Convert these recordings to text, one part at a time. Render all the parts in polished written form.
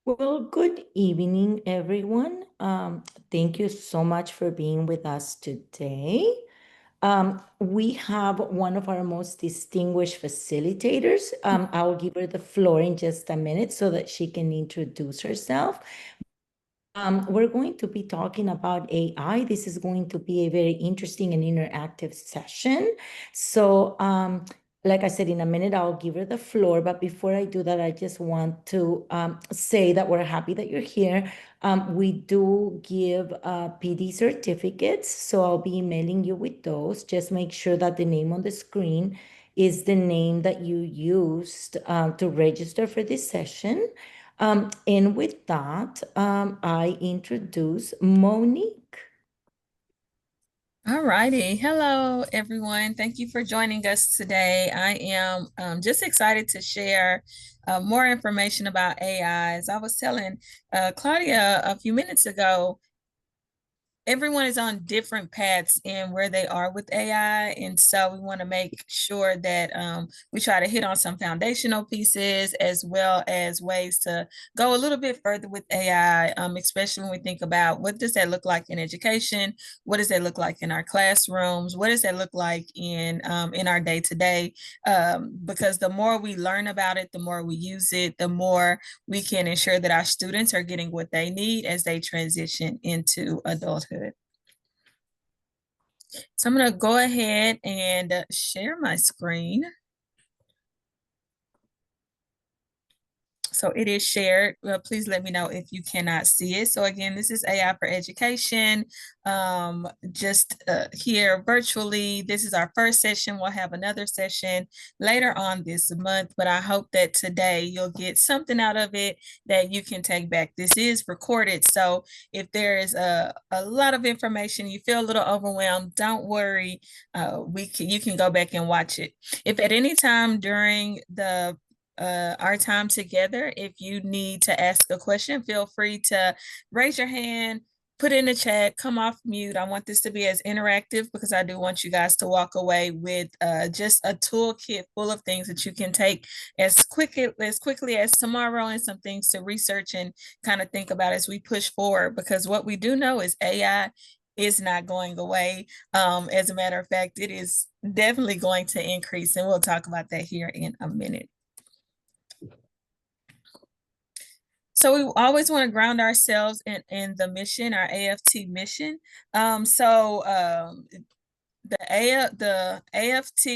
Well, good evening, everyone. Thank you so much for being with us today. We have one of our most distinguished facilitators. I'll give her the floor in just a minute so that she can introduce herself. We're going to be talking about AI. This is going to be a very interesting and interactive session. So, like I said, in a minute, I'll give her the floor. But before I do that, I just want to say that we're happy that you're here. We do give PD certificates, so I'll be emailing you with those. Just make sure that the name on the screen is the name that you used to register for this session. And with that, I introduce Monique. All righty. Hello, everyone. Thank you for joining us today. I am just excited to share more information about AI. As I was telling Claudia a few minutes ago, everyone is on different paths in where they are with AI. And so we want to make sure that we try to hit on some foundational pieces as well as ways to go a little bit further with AI, especially when we think about what does that look like in education? What does that look like in our classrooms? What does that look like in our day-to-day? Because the more we learn about it, the more we use it, the more we can ensure that our students are getting what they need as they transition into adulthood. So I'm going to go ahead and share my screen. So it is shared. Please let me know if you cannot see it. So again, this is AI for Education, just here virtually. This is our first session. We'll have another session later on this month, but I hope that today you'll get something out of it that you can take back. This is recorded, so if there is a lot of information, you feel a little overwhelmed, don't worry. You can go back and watch it. If at any time during our time together, if you need to ask a question, feel free to raise your hand, put in the chat, come off mute. I want this to be as interactive because I do want you guys to walk away with just a toolkit full of things that you can take as quickly as tomorrow, and some things to research and kind of think about as we push forward. Because what we do know is AI is not going away. As a matter of fact, it is definitely going to increase, and we'll talk about that here in a minute. So we always want to ground ourselves in the mission, our AFT mission. The AFT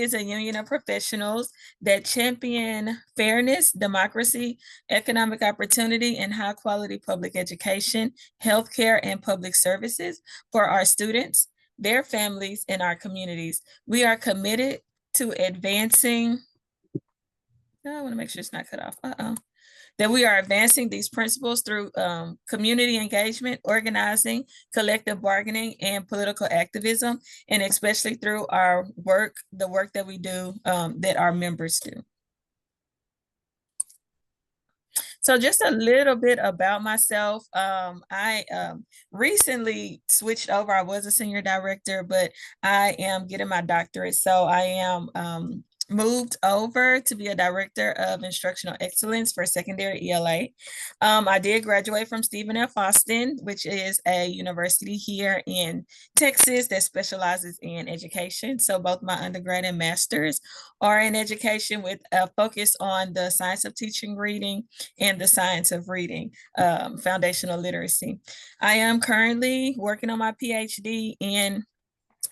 is a union of professionals that champion fairness, democracy, economic opportunity, and high quality public education, healthcare, and public services for our students, their families, and our communities. We are committed to advancing. I want to make sure it's not cut off. That we are advancing these principles through community engagement, organizing, collective bargaining, and political activism, and especially through our work, the work that we do, that our members do. So just a little bit about myself. I recently switched over. I was a senior director, but I am getting my doctorate. So I am moved over to be a director of instructional excellence for secondary ELA. I did graduate from Stephen F. Austin, which is a university here in Texas that specializes in education. So both my undergrad and master's are in education with a focus on the science of teaching reading and the science of reading, foundational literacy. I am currently working on my PhD in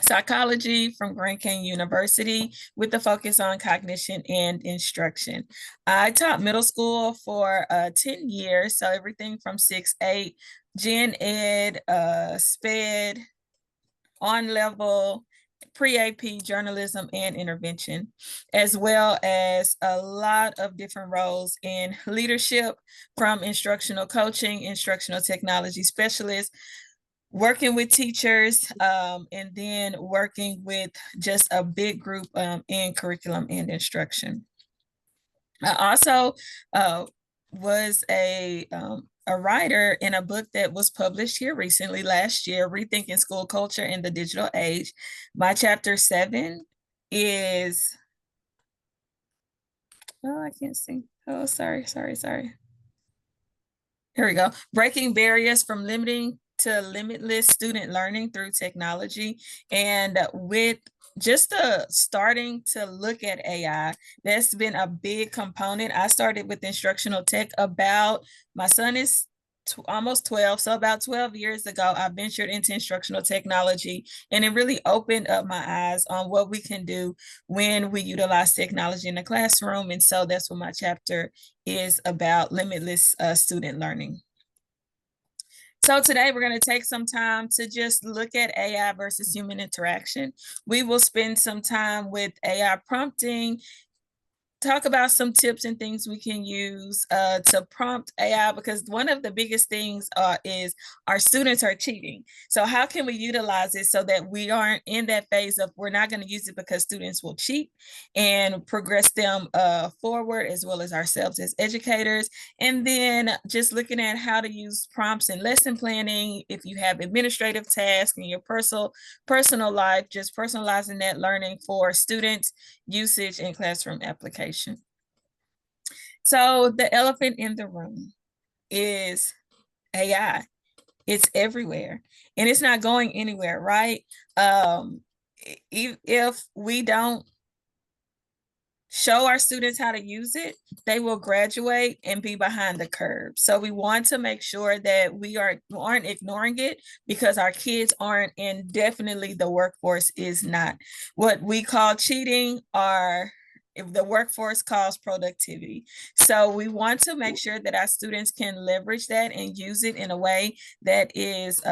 psychology from Grand Canyon University with the focus on cognition and instruction. I taught middle school for 10 years, so everything from 6-8, gen ed, SPED, on level, pre-AP journalism and intervention, as well as a lot of different roles in leadership, from instructional coaching, instructional technology specialist, working with teachers, and then working with just a big group in curriculum and instruction. I also was a writer in a book that was published here recently last year, Rethinking School Culture in the Digital Age. My chapter 7 is Oh, I can't see. Oh, sorry. Here we go. Breaking barriers from limiting to limitless student learning through technology. And with just starting to look at AI, that's been a big component. I started with instructional tech about, my son is almost 12. So about 12 years ago, I ventured into instructional technology, and it really opened up my eyes on what we can do when we utilize technology in the classroom. And so that's what my chapter is about, limitless student learning. So today we're going to take some time to just look at AI versus human interaction. We will spend some time with AI prompting, talk about some tips and things we can use to prompt AI, because one of the biggest things is our students are cheating. So how can we utilize it so that we aren't in that phase of we're not going to use it because students will cheat, and progress them forward, as well as ourselves as educators. And then just looking at how to use prompts in lesson planning, if you have administrative tasks in your personal life, just personalizing that learning for students, usage, and classroom application. So the elephant in the room is AI. It's everywhere and it's not going anywhere, right? If we don't show our students how to use it, they will graduate and be behind the curve. So we want to make sure that we aren't ignoring it, because our kids aren't, and definitely the workforce is not. What we call cheating are, if the workforce calls productivity. So we want to make sure that our students can leverage that and use it in a way that is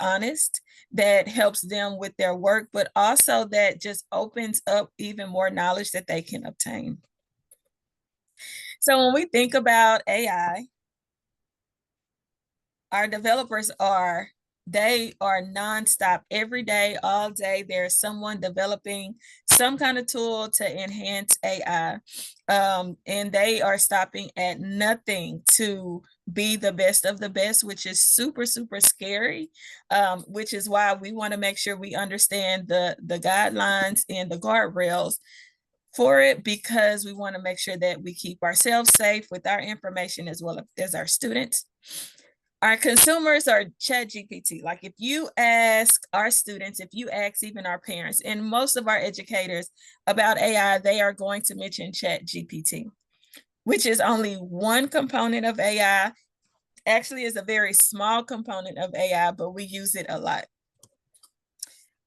honest, that helps them with their work, but also that just opens up even more knowledge that they can obtain. So when we think about AI, our developers they are nonstop, every day, all day. There's someone developing some kind of tool to enhance AI. And they are stopping at nothing to be the best of the best, which is super, super scary, which is why we want to make sure we understand the guidelines and the guardrails for it, because we want to make sure that we keep ourselves safe with our information as well as our students. Our consumers are ChatGPT. Like if you ask our students, if you ask even our parents and most of our educators about AI, they are going to mention ChatGPT, which is only one component of AI. Actually, is a very small component of AI, but we use it a lot.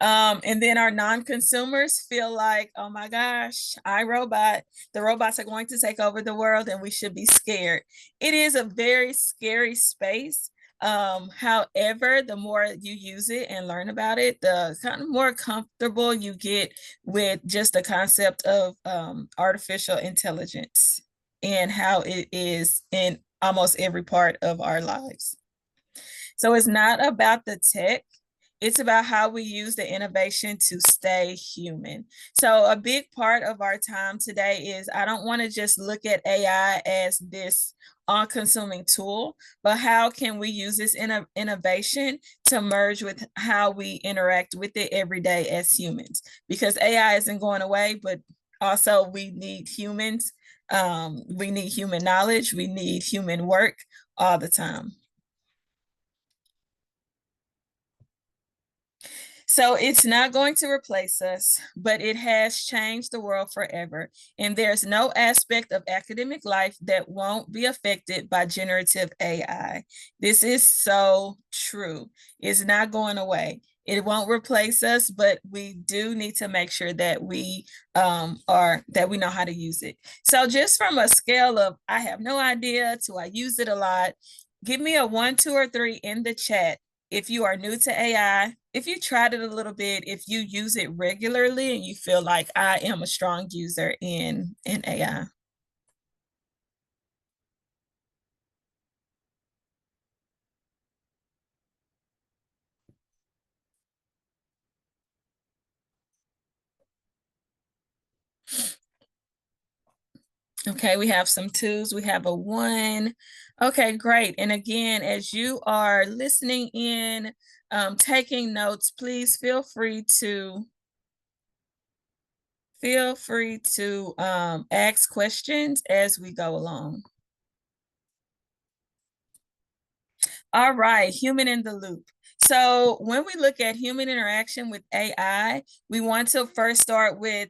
And then our non-consumers feel like, oh my gosh, iRobot, the robots are going to take over the world and we should be scared. It is a very scary space. However, the more you use it and learn about it, the kind of more comfortable you get with just the concept of artificial intelligence and how it is in almost every part of our lives. So it's not about the tech, it's about how we use the innovation to stay human. So a big part of our time today is, I don't want to just look at AI as this all-consuming tool, but how can we use this innovation to merge with how we interact with it every day as humans? Because AI isn't going away, but also we need humans. We need human knowledge. We need human work all the time. So it's not going to replace us, but it has changed the world forever. And there's no aspect of academic life that won't be affected by generative AI. This is so true. It's not going away. It won't replace us, but we do need to make sure that we know how to use it. So just from a scale of I have no idea to I use it a lot, give me a 1, 2, or 3 in the chat if you are new to AI, if you tried it a little bit, if you use it regularly and you feel like I am a strong user in AI. Okay, we have some 2s, we have a 1. Okay, great. And again, as you are listening in, taking notes, please feel free to feel free to ask questions as we go along. All right, human in the loop. So when we look at human interaction with AI, we want to first start with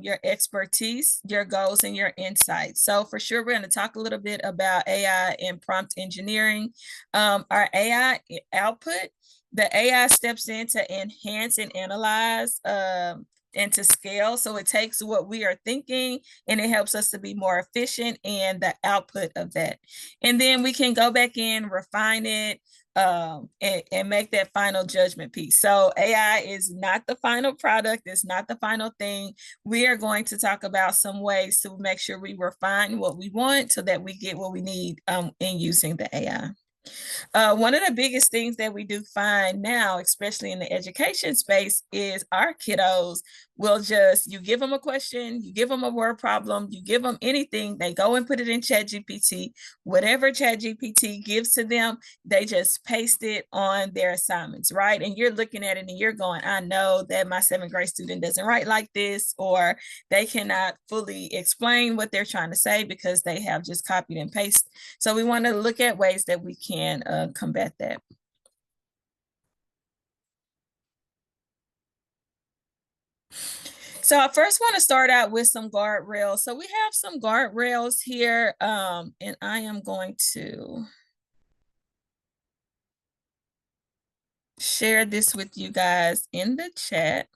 your expertise, your goals, and your insights. So for sure, we're going to talk a little bit about AI and prompt engineering. Our AI output, the AI steps in to enhance and analyze and to scale. So it takes what we are thinking and it helps us to be more efficient and the output of that. And then we can go back in, refine it, and make that final judgment piece. So AI is not the final product. It's not the final thing. We are going to talk about some ways to make sure we refine what we want so that we get what we need in using the AI. One of the biggest things that we do find now, especially in the education space, is our kiddos will you give them a question, you give them a word problem, you give them anything, they go and put it in ChatGPT. Whatever ChatGPT gives to them, they just paste it on their assignments, right? And you're looking at it and you're going, I know that my 7th grade student doesn't write like this, or they cannot fully explain what they're trying to say because they have just copied and pasted. So we want to look at ways that we can combat that. So I first want to start out with some guardrails. So we have some guardrails here, and I am going to share this with you guys in the chat.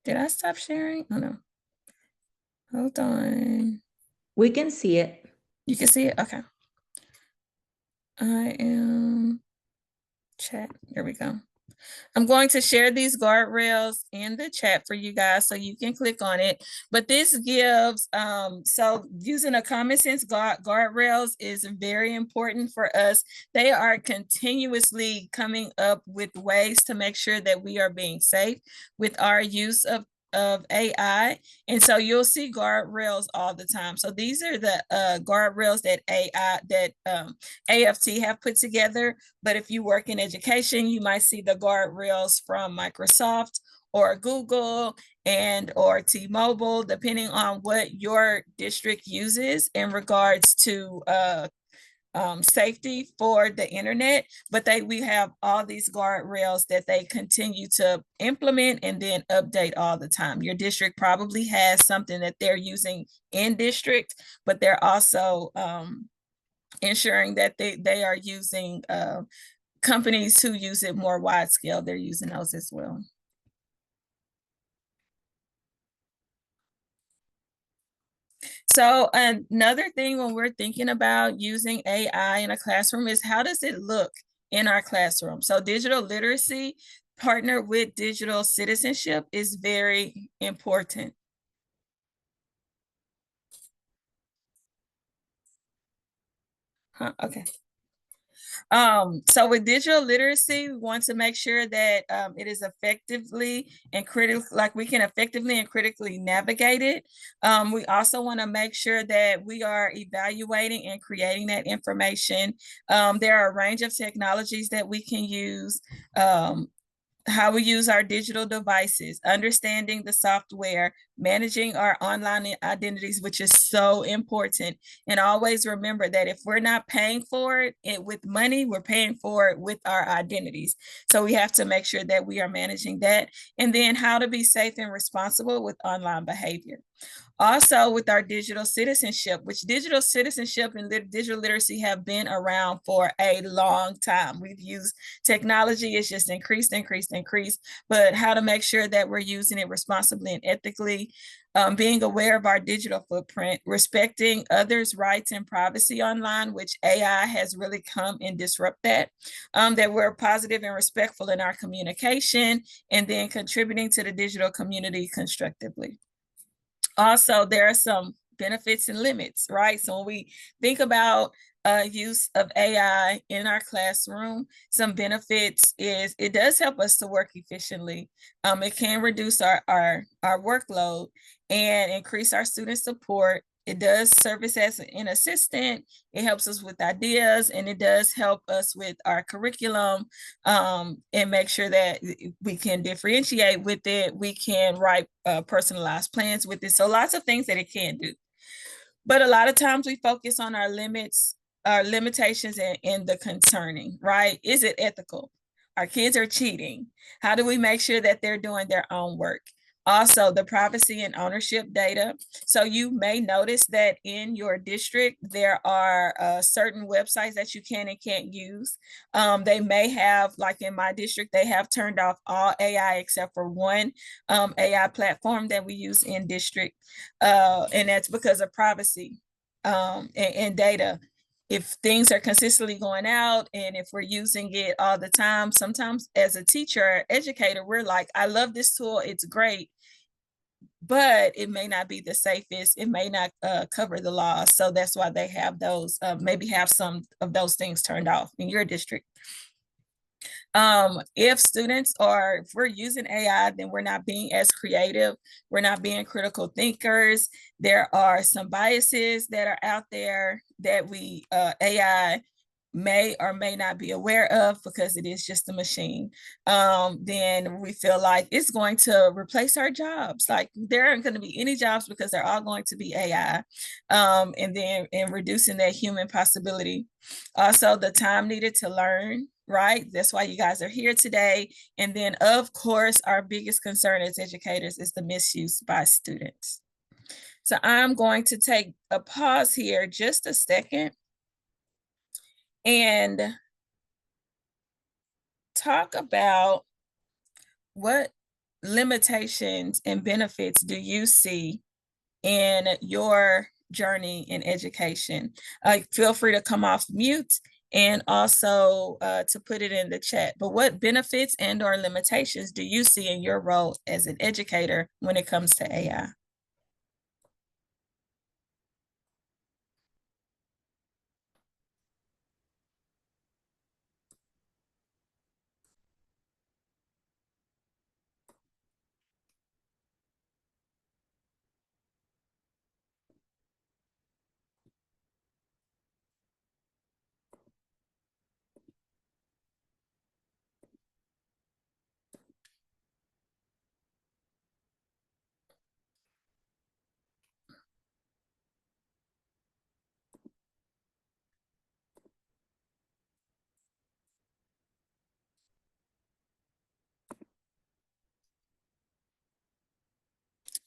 Did I stop sharing? Oh no. Hold on. We can see it. You can see it? Okay. I am chat. Here we go. I'm going to share these guardrails in the chat for you guys so you can click on it. But this gives, so using a common sense guardrails is very important for us. They are continuously coming up with ways to make sure that we are being safe with our use of AI. And so you'll see guardrails all the time. So these are the guardrails that AFT have put together. But if you work in education, you might see the guardrails from Microsoft or Google or T-Mobile, depending on what your district uses in regards to safety for the internet. But we have all these guardrails that they continue to implement and then update all the time. Your district probably has something that they're using in district, but they're also ensuring that they are using companies who use it more wide scale. They're using those as well. So another thing when we're thinking about using AI in a classroom is how does it look in our classroom? So digital literacy partnered with digital citizenship is very important. Okay. So with digital literacy, we want to make sure that it is effectively and we can effectively and critically navigate it. We also want to make sure that we are evaluating and creating that information. There are a range of technologies that we can use. How we use our digital devices, understanding the software, managing our online identities, which is so important. And always remember that if we're not paying for it with money, we're paying for it with our identities. So we have to make sure that we are managing that. And then how to be safe and responsible with online behavior. Also with our digital citizenship, which digital citizenship and digital literacy have been around for a long time. We've used technology, it's just increased, but how to make sure that we're using it responsibly and ethically, being aware of our digital footprint, respecting others' rights and privacy online, which AI has really come and disrupt that, that we're positive and respectful in our communication, and then contributing to the digital community constructively. Also, there are some benefits and limits, right? So when we think about use of AI in our classroom, some benefits is it does help us to work efficiently. It can reduce our workload and increase our student support it does service as an assistant. It helps us with ideas, and it does help us with our curriculum, and make sure that we can differentiate with it. We can write personalized plans with it. So lots of things that it can do. But a lot of times we focus on our limits, our limitations, and the concerning, right? Is it ethical? Our kids are cheating. How do we make sure that they're doing their own work? Also, the privacy and ownership data. So you may notice that in your district, there are certain websites that you can and can't use. They may have, like in my district, they have turned off all AI except for one AI platform that we use in district. And that's because of privacy and data. If things are consistently going out and if we're using it all the time, sometimes as a teacher or educator, we're like, I love this tool, it's great, but it may not be the safest. It may not cover the law. So that's why they have those, maybe have some of those things turned off in your district. If students are, if we're using AI, then we're not being as creative. We're not being critical thinkers. There are some biases that are out there that we, AI may or may not be aware of because it is just a machine. Then we feel like it's going to replace our jobs. Like there aren't going to be any jobs because they're all going to be AI. And then in reducing that human possibility. Also the time needed to learn, right? That's why you guys are here today. And then of course, our biggest concern as educators is the misuse by students. So I'm going to take a pause here just a second and talk about what limitations and benefits do you see in your journey in education. Feel free to come off mute and also to put it in the chat. But what benefits and or limitations do you see in your role as an educator when it comes to AI?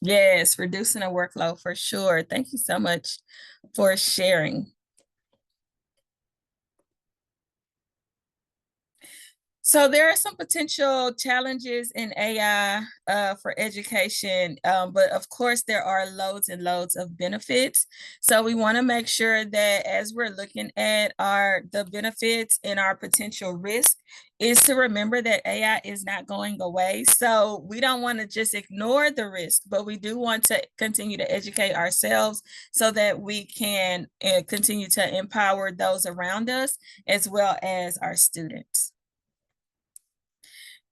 Yes, reducing the workload for sure. Thank you so much for sharing. So there are some potential challenges in AI for education, but of course there are loads and loads of benefits. So we want to make sure that as we're looking at the benefits and our potential risk is to remember that AI is not going away. So we don't want to just ignore the risk, but we do want to continue to educate ourselves so that we can continue to empower those around us as well as our students.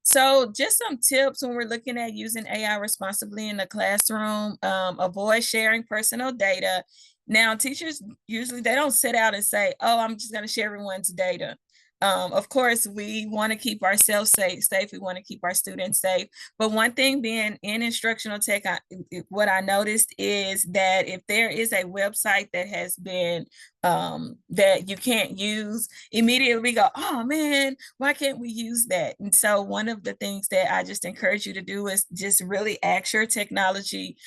So just some tips when we're looking at using AI responsibly in the classroom. Avoid sharing personal data. Now, teachers usually they don't set out and say, oh, I'm just going to share everyone's data. Of course, we want to keep ourselves safe. We want to keep our students safe. But one thing being in instructional tech, what I noticed is that if there is a website that has been that you can't use, immediately we go, oh man, why can't we use that? And so one of the things that I just encourage you to do is just really ask your technology,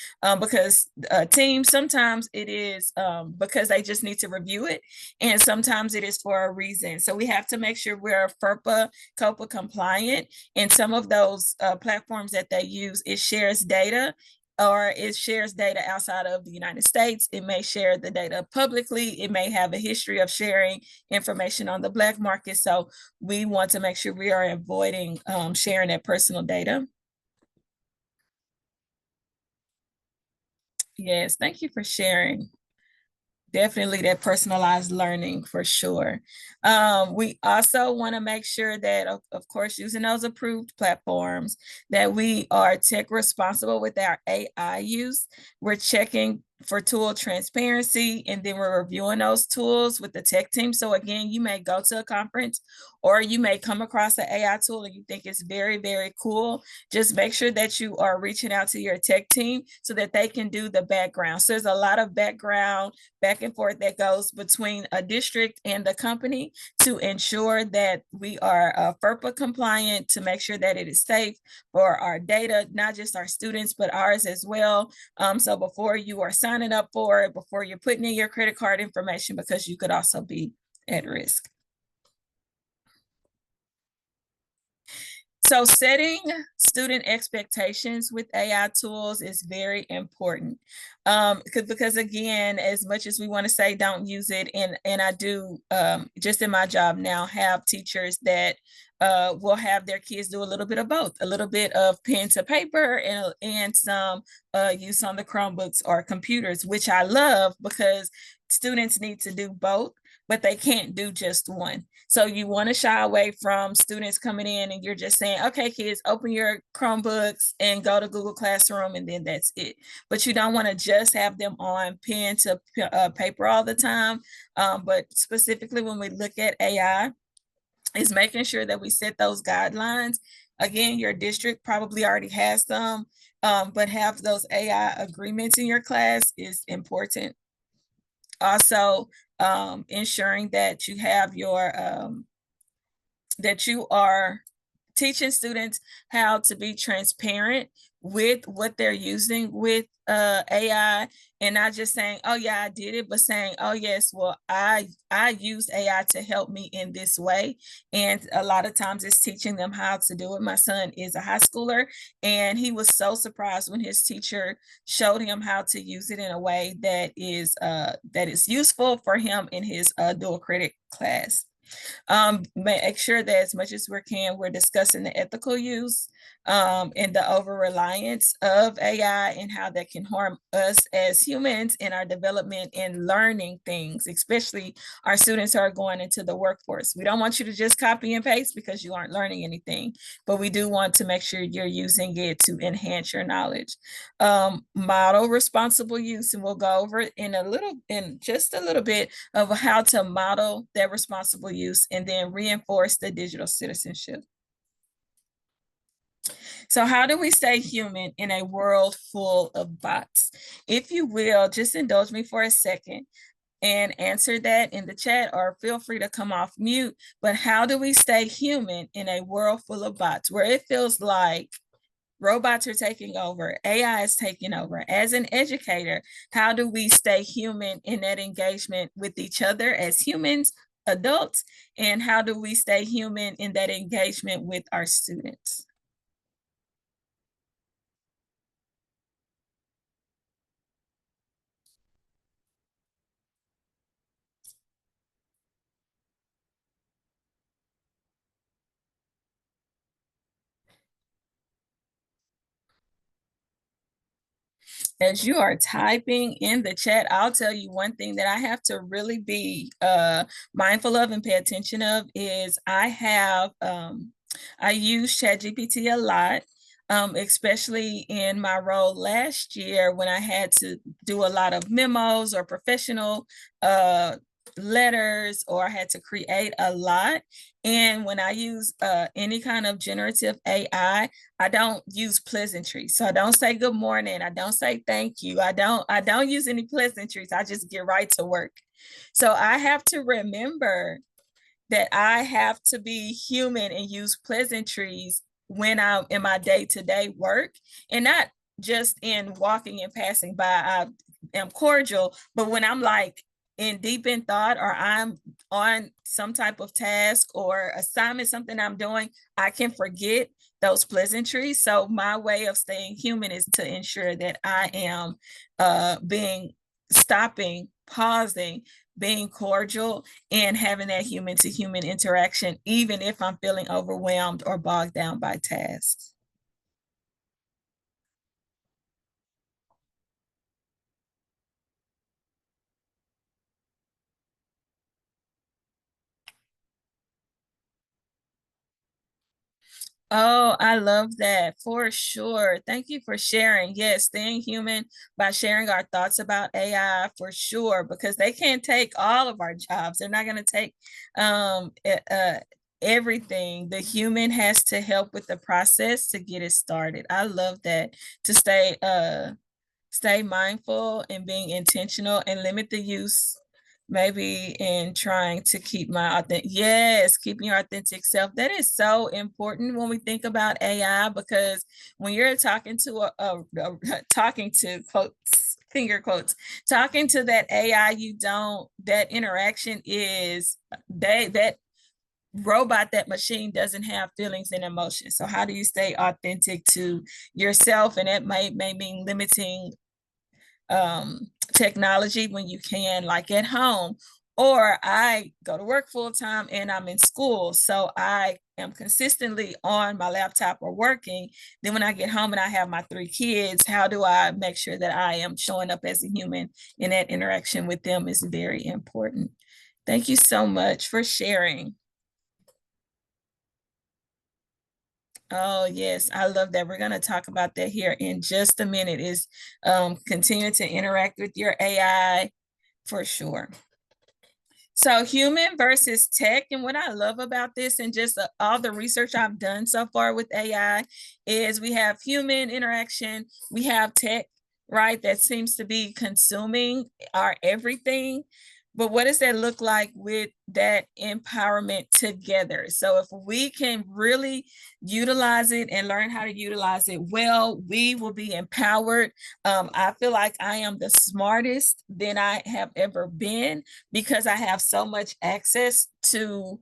because teams, sometimes it is because they just need to review it. And sometimes it is for a reason. So we have to make sure we're FERPA, COPA compliant. And some of those platforms that they use, it shares data or it shares data outside of the United States. It may share the data publicly. It may have a history of sharing information on the Black market. So we want to make sure we are avoiding sharing that personal data. Yes, thank you for sharing. Definitely that personalized learning for sure. We also want to make sure that, of course, using those approved platforms, that we are tech responsible with our AI use. We're checking for tool transparency, and then we're reviewing those tools with the tech team. So again, you may go to a conference or you may come across an AI tool and you think it's very, very cool. Just make sure that you are reaching out to your tech team so that they can do the background. So there's a lot of background back and forth that goes between a district and the company to ensure that we are FERPA compliant, to make sure that it is safe for our data, not just our students, but ours as well. So before you are signing up for it, before you're putting in your credit card information, because you could also be at risk. So setting student expectations with AI tools is very important, because again, as much as we want to say don't use it, and I do, just in my job now, have teachers that will have their kids do a little bit of both, a little bit of pen to paper and some use on the Chromebooks or computers, which I love because students need to do both, but they can't do just one. So you want to shy away from students coming in and you're just saying, okay, kids, open your Chromebooks and go to Google Classroom, and then that's it. But you don't want to just have them on pen to paper all the time. But specifically when we look at AI, is making sure that we set those guidelines. Again, your district probably already has them, but have those AI agreements in your class is important. Also, ensuring that you have your that you are teaching students how to be transparent with what they're using with AI, and not just saying, oh yeah, I did it, but saying, oh yes, well, I use AI to help me in this way. And a lot of times it's teaching them how to do it. My son is a high schooler, and he was so surprised when his teacher showed him how to use it in a way that is useful for him in his dual credit class. Make sure that as much as we can, we're discussing the ethical use and the over reliance of AI and how that can harm us as humans in our development and learning things, especially our students who are going into the workforce. We don't want you to just copy and paste because you aren't learning anything, but we do want to make sure you're using it to enhance your knowledge. Model responsible use, and we'll go over it in just a little bit of how to model that responsible use and then reinforce the digital citizenship. So how do we stay human in a world full of bots? If you will, just indulge me for a second and answer that in the chat, or feel free to come off mute. But how do we stay human in a world full of bots where it feels like robots are taking over, AI is taking over? As an educator, how do we stay human in that engagement with each other as humans, adults, and how do we stay human in that engagement with our students? As you are typing in the chat, I'll tell you one thing that I have to really be mindful of and pay attention of is I use ChatGPT a lot, especially in my role last year when I had to do a lot of memos or professional letters, or I had to create a lot. And when I use any kind of generative AI, I don't use pleasantries. So I don't say good morning. I don't say thank you. I don't use any pleasantries. I just get right to work. So I have to remember that I have to be human and use pleasantries when I'm in my day-to-day work, and not just in walking and passing by. I am cordial, but when I'm like in deep in thought, or I'm on some type of task or assignment, something I'm doing, I can forget those pleasantries. So my way of staying human is to ensure that I am stopping, pausing, being cordial, and having that human to human interaction, even if I'm feeling overwhelmed or bogged down by tasks. Oh, I love that for sure. Thank you for sharing. Yes, staying human by sharing our thoughts about AI for sure, because they can't take all of our jobs. They're not going to take everything. The human has to help with the process to get it started. I love that, to stay mindful and being intentional and limit the use, maybe in trying to keep my authentic, yes, keeping your authentic self. That is so important when we think about AI, because when you're talking to talking to quotes, finger quotes, talking to that AI, you don't, that interaction is, that robot, that machine doesn't have feelings and emotions. So how do you stay authentic to yourself? And it may mean limiting technology when you can, like at home. Or I go to work full time and I'm in school, so I am consistently on my laptop or working. Then when I get home and I have my 3 kids, how do I make sure that I am showing up as a human? And that interaction with them is very important. Thank you so much for sharing. Oh, yes, I love that. We're going to talk about that here in just a minute, is continue to interact with your AI for sure. So human versus tech. And what I love about this, and just all the research I've done so far with AI, is we have human interaction, we have tech, right? That seems to be consuming our everything. But what does that look like with that empowerment together? So if we can really utilize it and learn how to utilize it well, we will be empowered. I feel like I am the smartest than I have ever been, because I have so much access to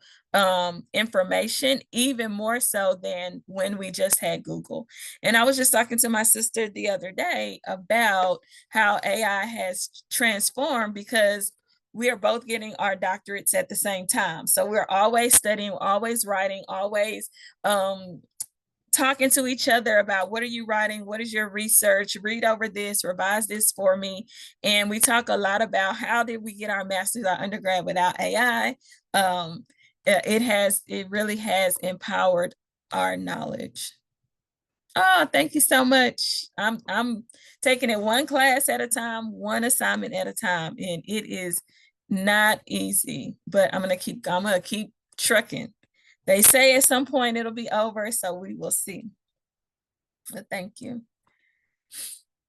information, even more so than when we just had Google. And I was just talking to my sister the other day about how AI has transformed, because we are both getting our doctorates at the same time. So we're always studying, always writing, always talking to each other about, what are you writing? What is your research? Read over this, revise this for me. And we talk a lot about, how did we get our master's, our undergrad without AI? It really has empowered our knowledge. Oh, thank you so much. I'm taking it one class at a time, one assignment at a time, and it is not easy, but I'm gonna keep trucking. They say at some point it'll be over, so we will see. But thank you.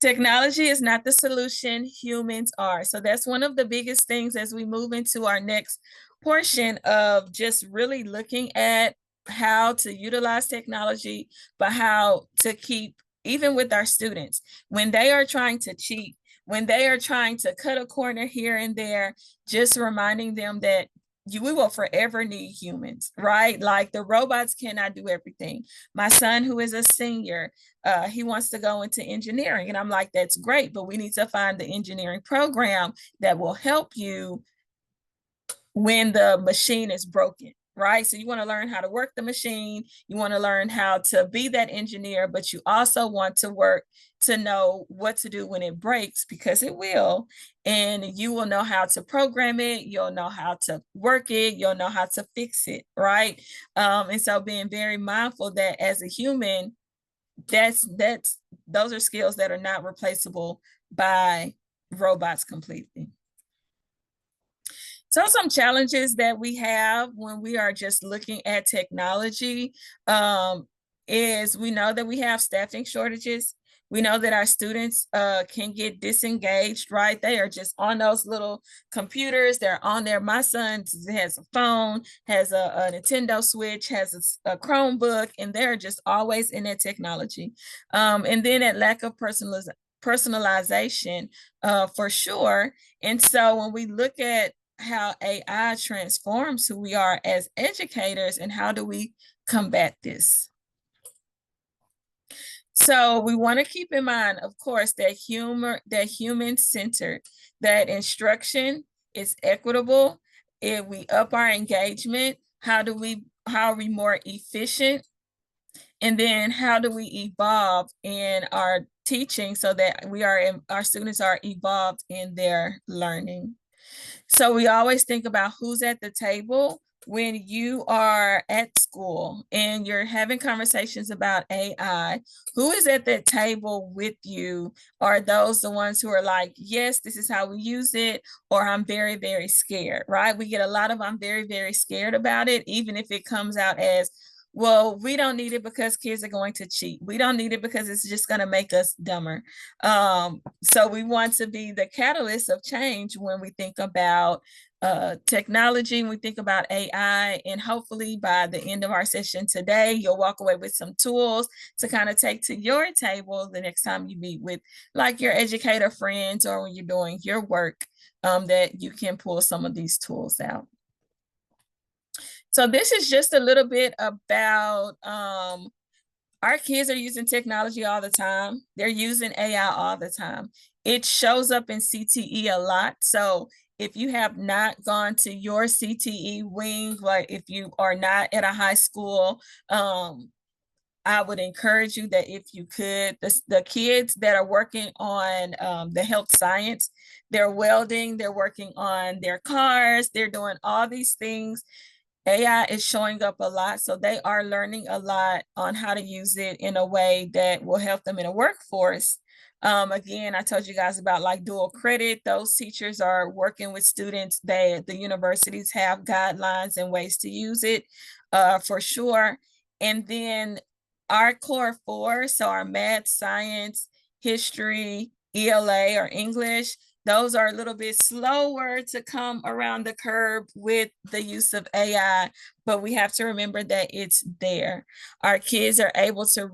Technology is not the solution, humans are. So that's one of the biggest things as we move into our next portion of just really looking at how to utilize technology, but how to keep, even with our students, when they are trying to cheat, when they are trying to cut a corner here and there, just reminding them that we will forever need humans, right? Like, the robots cannot do everything. My son, who is a senior, he wants to go into engineering. And I'm like, that's great, but we need to find the engineering program that will help you when the machine is broken, right? So you want to learn how to work the machine, you want to learn how to be that engineer, but you also want to work to know what to do when it breaks, because it will. And you will know how to program it, you'll know how to work it, you'll know how to fix it, right? And so being very mindful that as a human, that's those are skills that are not replaceable by robots completely. So some challenges that we have when we are just looking at technology, is we know that we have staffing shortages. We know that our students can get disengaged, right? They are just on those little computers. They're on there. My son has a phone, has a Nintendo Switch, has a Chromebook, and they're just always in that technology. And then that lack of personalization, for sure. And so when we look at how AI transforms who we are as educators, and how do we combat this? So we want to keep in mind, of course, that human-centered, that instruction is equitable. If we up our engagement, how are we more efficient? And then how do we evolve in our teaching so that our students are evolved in their learning? So we always think about who's at the table, when you are at school and you're having conversations about AI, who is at that table with you? Are those the ones who are like, yes, this is how we use it, or I'm very, very scared, right? We get a lot of I'm very, very scared about it, even if it comes out as, well, we don't need it because kids are going to cheat. We don't need it because it's just going to make us dumber. So we want to be the catalyst of change when we think about technology, and we think about AI, and hopefully by the end of our session today, you'll walk away with some tools to kind of take to your table the next time you meet with like your educator friends, or when you're doing your work, that you can pull some of these tools out. So this is just a little bit about our kids are using technology all the time. They're using AI all the time. It shows up in CTE a lot. So if you have not gone to your CTE wing, like if you are not at a high school, I would encourage you that if you could, the kids that are working on the health science, they're welding, they're working on their cars, they're doing all these things. AI is showing up a lot, so they are learning a lot on how to use it in a way that will help them in a workforce. Again, I told you guys about like dual credit. Those teachers are working with students. The universities have guidelines and ways to use it for sure. And then our core four, so our math, science, history, ELA, or English, those are a little bit slower to come around the curve with the use of AI, but we have to remember that it's there. Our kids are able to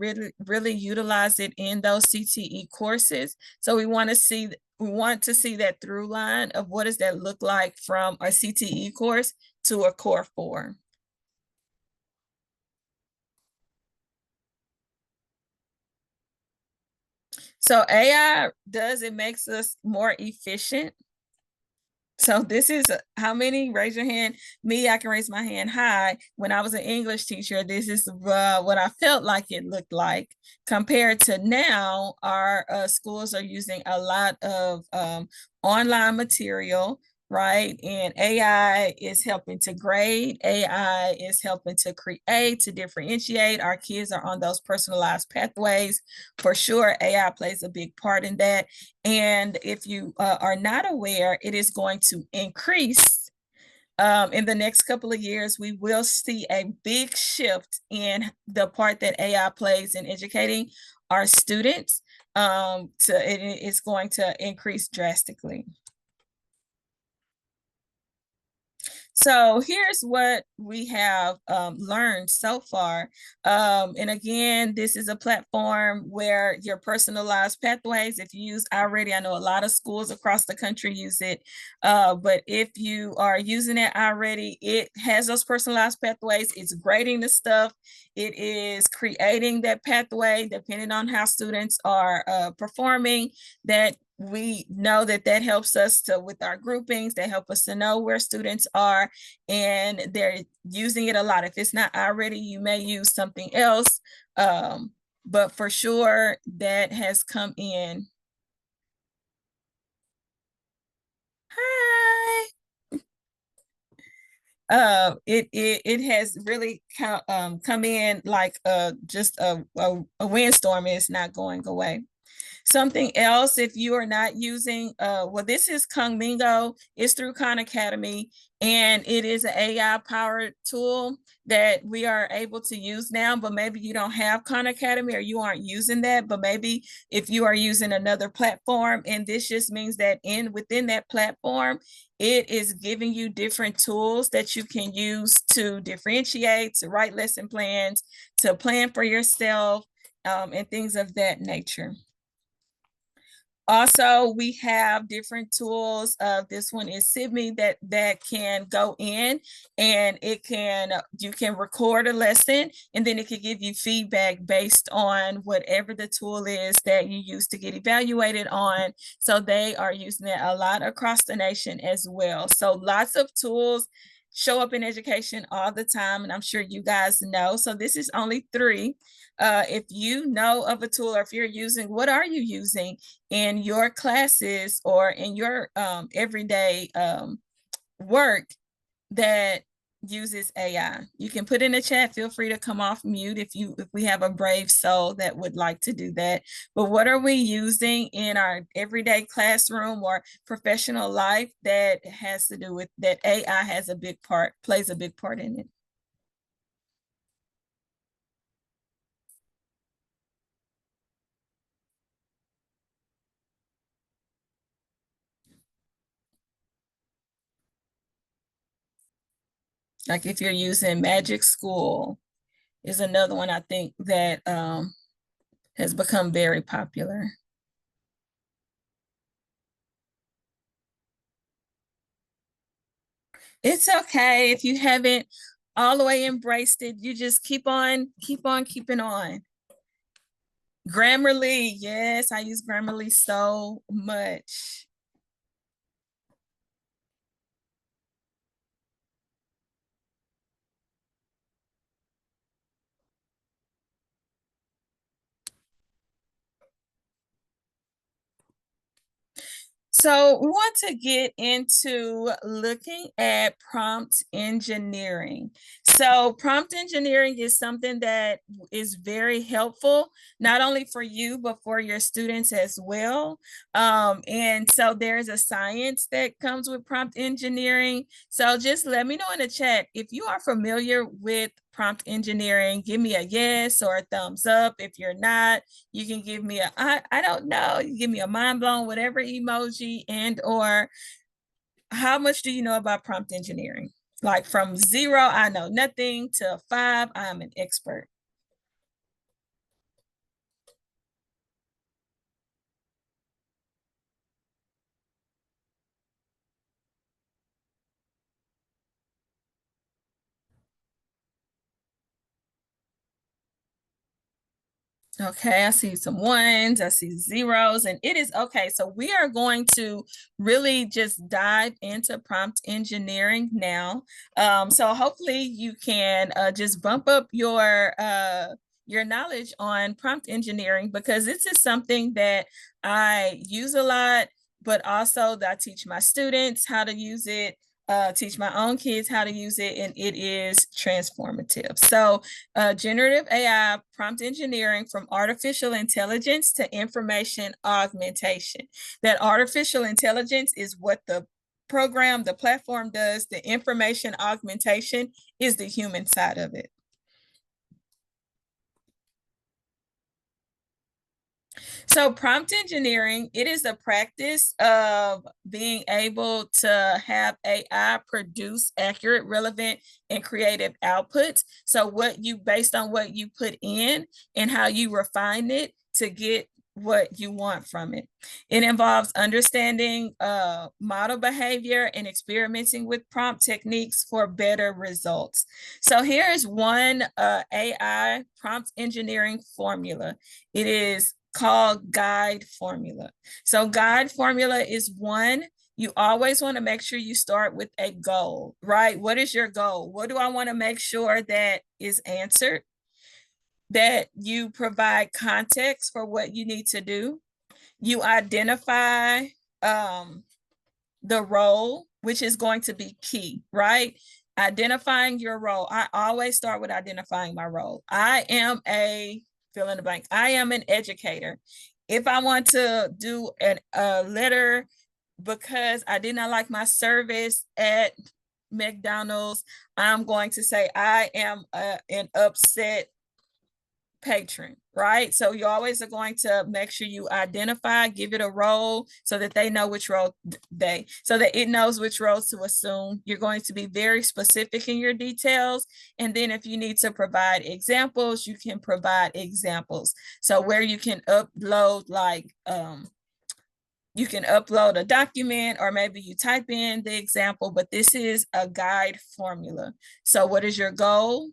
really utilize it in those CTE courses. So we want to see that through line of what does that look like from a CTE course to a core four. So AI it makes us more efficient. So this is how many? Raise your hand. Me, I can raise my hand high. When I was an English teacher, this is what I felt like it looked like. Compared to now, our schools are using a lot of online material, right? And AI is helping to grade. AI is helping to create, to differentiate. Our kids are on those personalized pathways. For sure, AI plays a big part in that. And if you are not aware, it is going to increase in the next couple of years. We will see a big shift in the part that AI plays in educating our students. It's going to increase drastically. So here's what we have learned so far. And again, this is a platform where your personalized pathways, if you use iReady, I know a lot of schools across the country use it, but if you are using it iReady, it has those personalized pathways. It's grading the stuff. It is creating that pathway depending on how students are performing. That we know that helps us to with our groupings, that help us to know where students are, and they're using it a lot. If it's not already, you may use something else, but for sure that has come in. Hi. It has really come in like just a windstorm. It's not going away. Something else, if you are not using, well, this is Kongmingo. It's through Khan Academy, and it is an AI-powered tool that we are able to use now, but maybe you don't have Khan Academy or you aren't using that, but maybe if you are using another platform, and this just means that within that platform, it is giving you different tools that you can use to differentiate, to write lesson plans, to plan for yourself, and things of that nature. Also, we have different tools. This one is Sibme that can go in, and you can record a lesson, and then it can give you feedback based on whatever the tool is that you use to get evaluated on. So they are using it a lot across the nation as well. So lots of tools show up in education all the time, and I'm sure you guys know. So this is only 3. If you know of a tool, or if you're using, what are you using in your classes or in your everyday work that uses AI. You can put in the chat, feel free to come off mute if we have a brave soul that would like to do that. But what are we using in our everyday classroom or professional life that has to do with that AI has a big part, plays a big part in it? Like if you're using Magic School is another one I think that has become very popular. It's okay if you haven't all the way embraced it. You just keep on keeping on. Grammarly, yes, I use Grammarly so much. So we want to get into looking at prompt engineering. So prompt engineering is something that is very helpful, not only for you, but for your students as well. And so there's a science that comes with prompt engineering. So just let me know in the chat if you are familiar with prompt engineering. Give me a yes or a thumbs up. If you're not, you can give me a I don't know, you give me a mind blown, whatever emoji, and or how much do you know about prompt engineering? Like from 0, I know nothing, to 5, I'm an expert. Okay, I see some ones, I see zeros, and it is okay. So we are going to really just dive into prompt engineering now. So hopefully you can just bump up your knowledge on prompt engineering, because this is something that I use a lot, but also that I teach my students how to use it, teach my own kids how to use it, and it is transformative. So generative AI, prompt engineering, from artificial intelligence to information augmentation. That artificial intelligence is what the program, the platform does. The information augmentation is the human side of it. So prompt engineering, it is the practice of being able to have AI produce accurate, relevant, and creative outputs. So what you, based on what you put in and how you refine it to get what you want from it. It involves understanding model behavior and experimenting with prompt techniques for better results. So here is one AI prompt engineering formula. It is called guide formula. So guide formula is one, you always want to make sure you start with a goal, right? What is your goal? What do I want to make sure that is answered? That you provide context for what you need to do. You identify the role, which is going to be key, right? Identifying your role. I always start with identifying my role. I am a fill in the blank. I am an educator. If I want to do a letter because I did not like my service at McDonald's, I'm going to say I am an upset patron, right? So you always are going to make sure you identify, give it a role so that they know which role so that it knows which roles to assume. You're going to be very specific in your details. And then if you need to provide examples, you can provide examples. So where you can upload you can upload a document, or maybe you type in the example, but this is a guide formula. So what is your goal?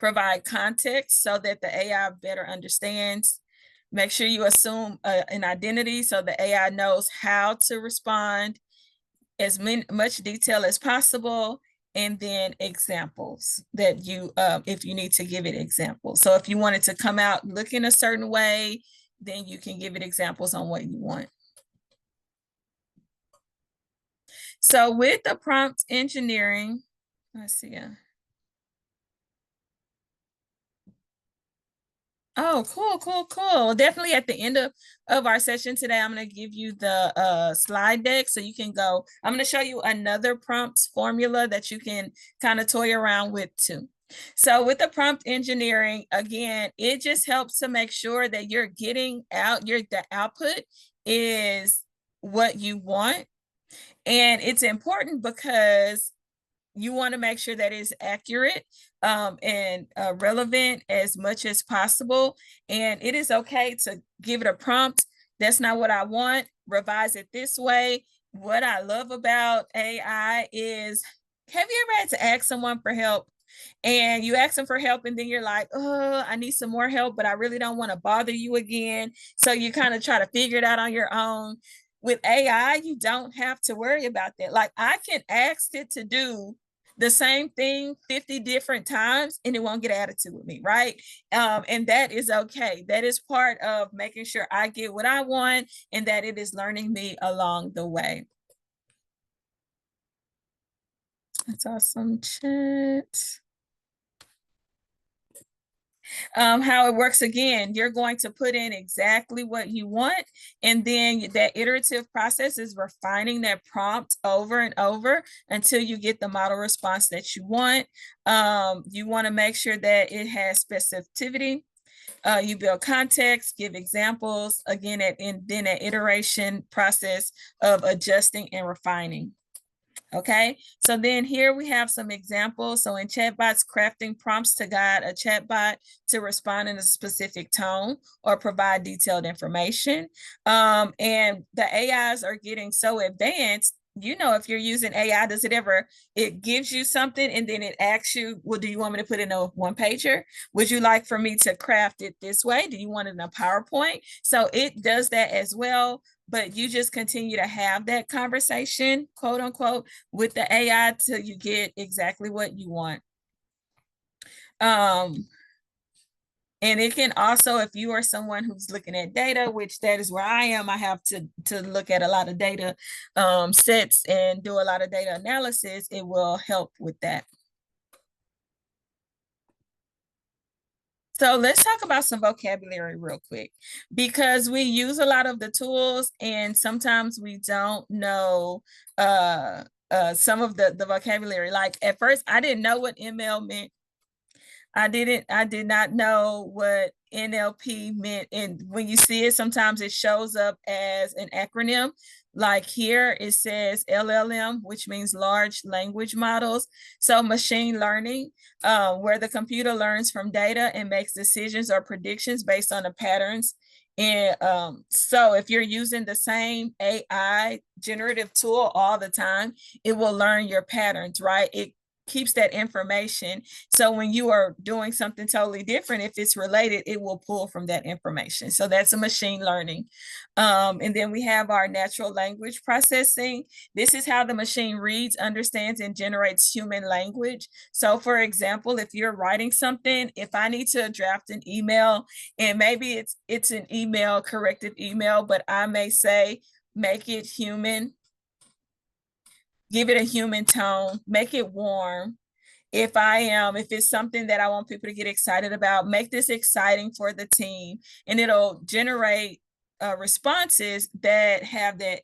Provide context so that the AI better understands. Make sure you assume an identity so the AI knows how to respond, as much detail as possible, and then examples that you, if you need to give it examples. So if you want it to come out looking a certain way, then you can give it examples on what you want. So with the prompt engineering, I see. Yeah. Oh, cool, cool, cool. Definitely at the end of our session today, I'm going to give you the slide deck so you can go. I'm going to show you another prompt formula that you can kind of toy around with too. So with the prompt engineering, again, it just helps to make sure that you're getting out the output is what you want. And it's important because you want to make sure that it's accurate and relevant as much as possible. And it is okay to give it a prompt. That's not what I want. Revise it this way. What I love about AI is, have you ever had to ask someone for help? And you ask them for help, and then you're like, oh, I need some more help, but I really don't want to bother you again. So you kind of try to figure it out on your own. With AI, you don't have to worry about that. Like, I can ask it to do the same thing 50 different times and it won't get attitude with me, right? And that is okay. That is part of making sure I get what I want and that it is learning me along the way. That's awesome. Chat. How it works again, you're going to put in exactly what you want, and then that iterative process is refining that prompt over and over until you get the model response that you want. You want to make sure that it has specificity. You build context, give examples, again, and then an iteration process of adjusting and refining. Okay, so then here we have some examples. So in chatbots, crafting prompts to guide a chatbot to respond in a specific tone or provide detailed information. And the AIs are getting so advanced. You know, if you're using AI, it gives you something and then it asks you, well, do you want me to put in a one pager? Would you like for me to craft it this way? Do you want it in a PowerPoint? So it does that as well, but you just continue to have that conversation, quote unquote, with the AI till you get exactly what you want. And it can also, if you are someone who's looking at data, which that is where I am, I have to look at a lot of data sets and do a lot of data analysis, it will help with that. So let's talk about some vocabulary real quick, because we use a lot of the tools and sometimes we don't know some of the vocabulary. Like at first, I didn't know what ML meant. I did not know what NLP meant. And when you see it, sometimes it shows up as an acronym. Like here it says LLM, which means large language models. So machine learning, where the computer learns from data and makes decisions or predictions based on the patterns. And so if you're using the same AI generative tool all the time, it will learn your patterns, right? It keeps that information. So when you are doing something totally different, if it's related, it will pull from that information. So that's a machine learning. And then we have our natural language processing. This is how the machine reads, understands, and generates human language. So for example, if you're writing something, if I need to draft an email, and maybe it's an email, corrected email, but I may say, make it human, give it a human tone, make it warm. If it's something that I want people to get excited about, make this exciting for the team, and it'll generate responses that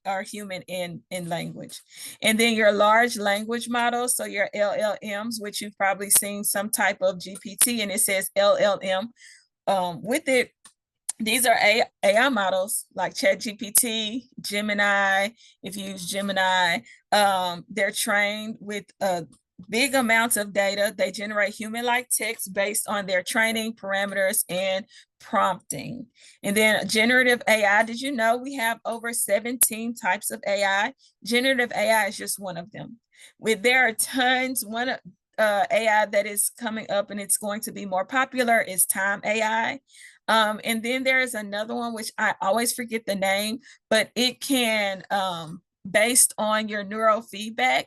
are human in language. And then your large language models, so your LLMs, which you've probably seen some type of GPT, and it says LLM with it. These are AI models like ChatGPT, Gemini. If you use Gemini, they're trained with big amounts of data. They generate human-like text based on their training parameters and prompting. And then generative AI, did you know we have over 17 types of AI? Generative AI is just one of them. There are tons. One AI that is coming up and it's going to be more popular is Time AI. And then there's another one, which I always forget the name, but it can, based on your neurofeedback,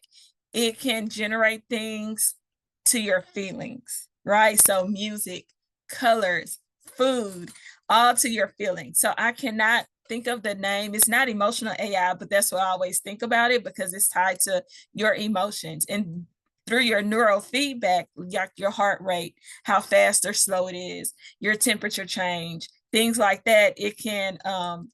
it can generate things to your feelings, right? So music, colors, food, all to your feelings. So I cannot think of the name. It's not emotional AI, but that's what I always think about it because it's tied to your emotions. And through your neural feedback, like your heart rate, how fast or slow it is, your temperature change, things like that. It can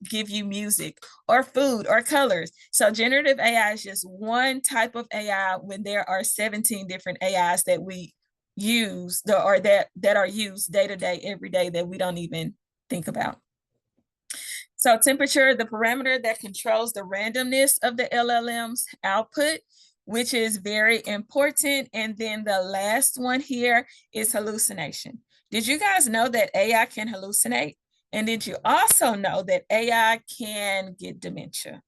give you music or food or colors. So generative AI is just one type of AI when there are 17 different AIs that we use or that are used day to day, every day, that we don't even think about. So temperature, the parameter that controls the randomness of the LLM's output, which is very important. And then the last one here is hallucination. Did you guys know that AI can hallucinate? And did you also know that AI can get dementia?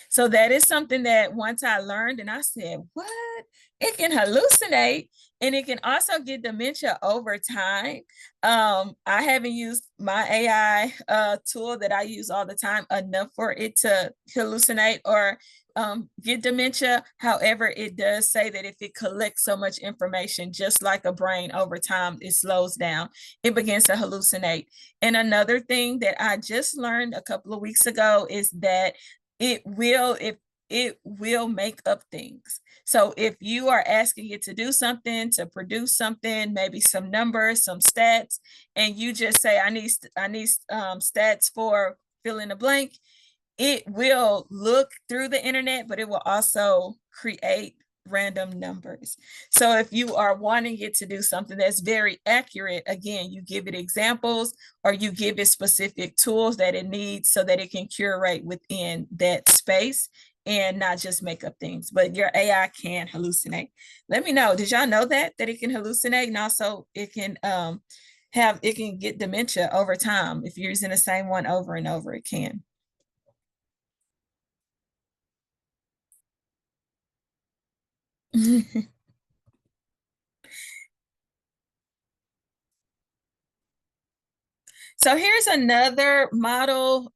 So that is something that once I learned and I said, what? It can hallucinate and it can also get dementia over time. I haven't used my AI tool that I use all the time enough for it to hallucinate or get dementia. However, it does say that if it collects so much information, just like a brain over time, it slows down, it begins to hallucinate. And another thing that I just learned a couple of weeks ago is that it will make up things. So if you are asking it to do something, to produce something, maybe some numbers, some stats, and you just say, I need stats for fill in the blank, it will look through the internet, but it will also create random numbers. So if you are wanting it to do something that's very accurate, again, you give it examples or you give it specific tools that it needs so that it can curate within that space and not just make up things. But your AI can hallucinate. Let me know, did y'all know that it can hallucinate, and also it can it can get dementia over time? If you're using the same one over and over, it can. So here's another model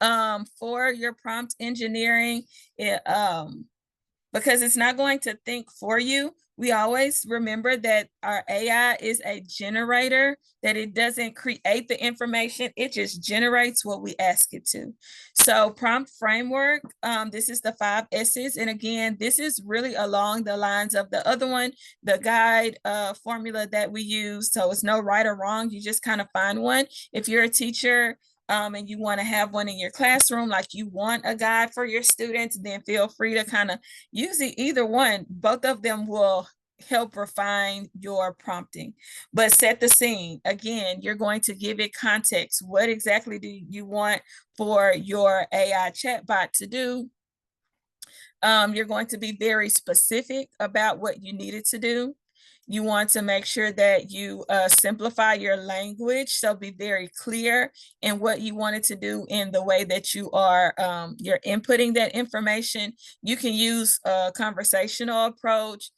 for your prompt engineering. Because it's not going to think for you. We always remember that our AI is a generator, that it doesn't create the information, it just generates what we ask it to. So prompt framework, this is the 5 S's. And again, this is really along the lines of the other one, the guide formula that we use. So it's no right or wrong, you just kind of find one. If you're a teacher, and you want to have one in your classroom, like you want a guide for your students, then feel free to kind of use either one. Both of them will help refine your prompting. But set the scene. Again, you're going to give it context. What exactly do you want for your AI chatbot to do? You're going to be very specific about what you need it to do. You want to make sure that you simplify your language. So be very clear in what you want it to do in the way that you are you're inputting that information. You can use a conversational approach.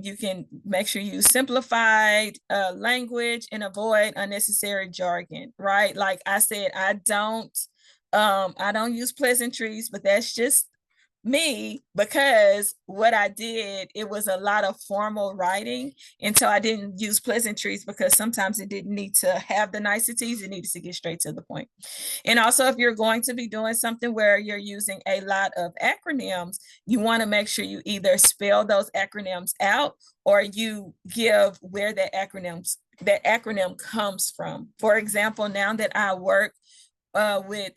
You can make sure you use simplified language and avoid unnecessary jargon, right? Like I said, I don't use pleasantries, but that's just me, because what I did, it was a lot of formal writing. And so I didn't use pleasantries because sometimes it didn't need to have the niceties, it needed to get straight to the point. And also, if you're going to be doing something where you're using a lot of acronyms, you want to make sure you either spell those acronyms out or you give where that acronym comes from. For example, now that I work with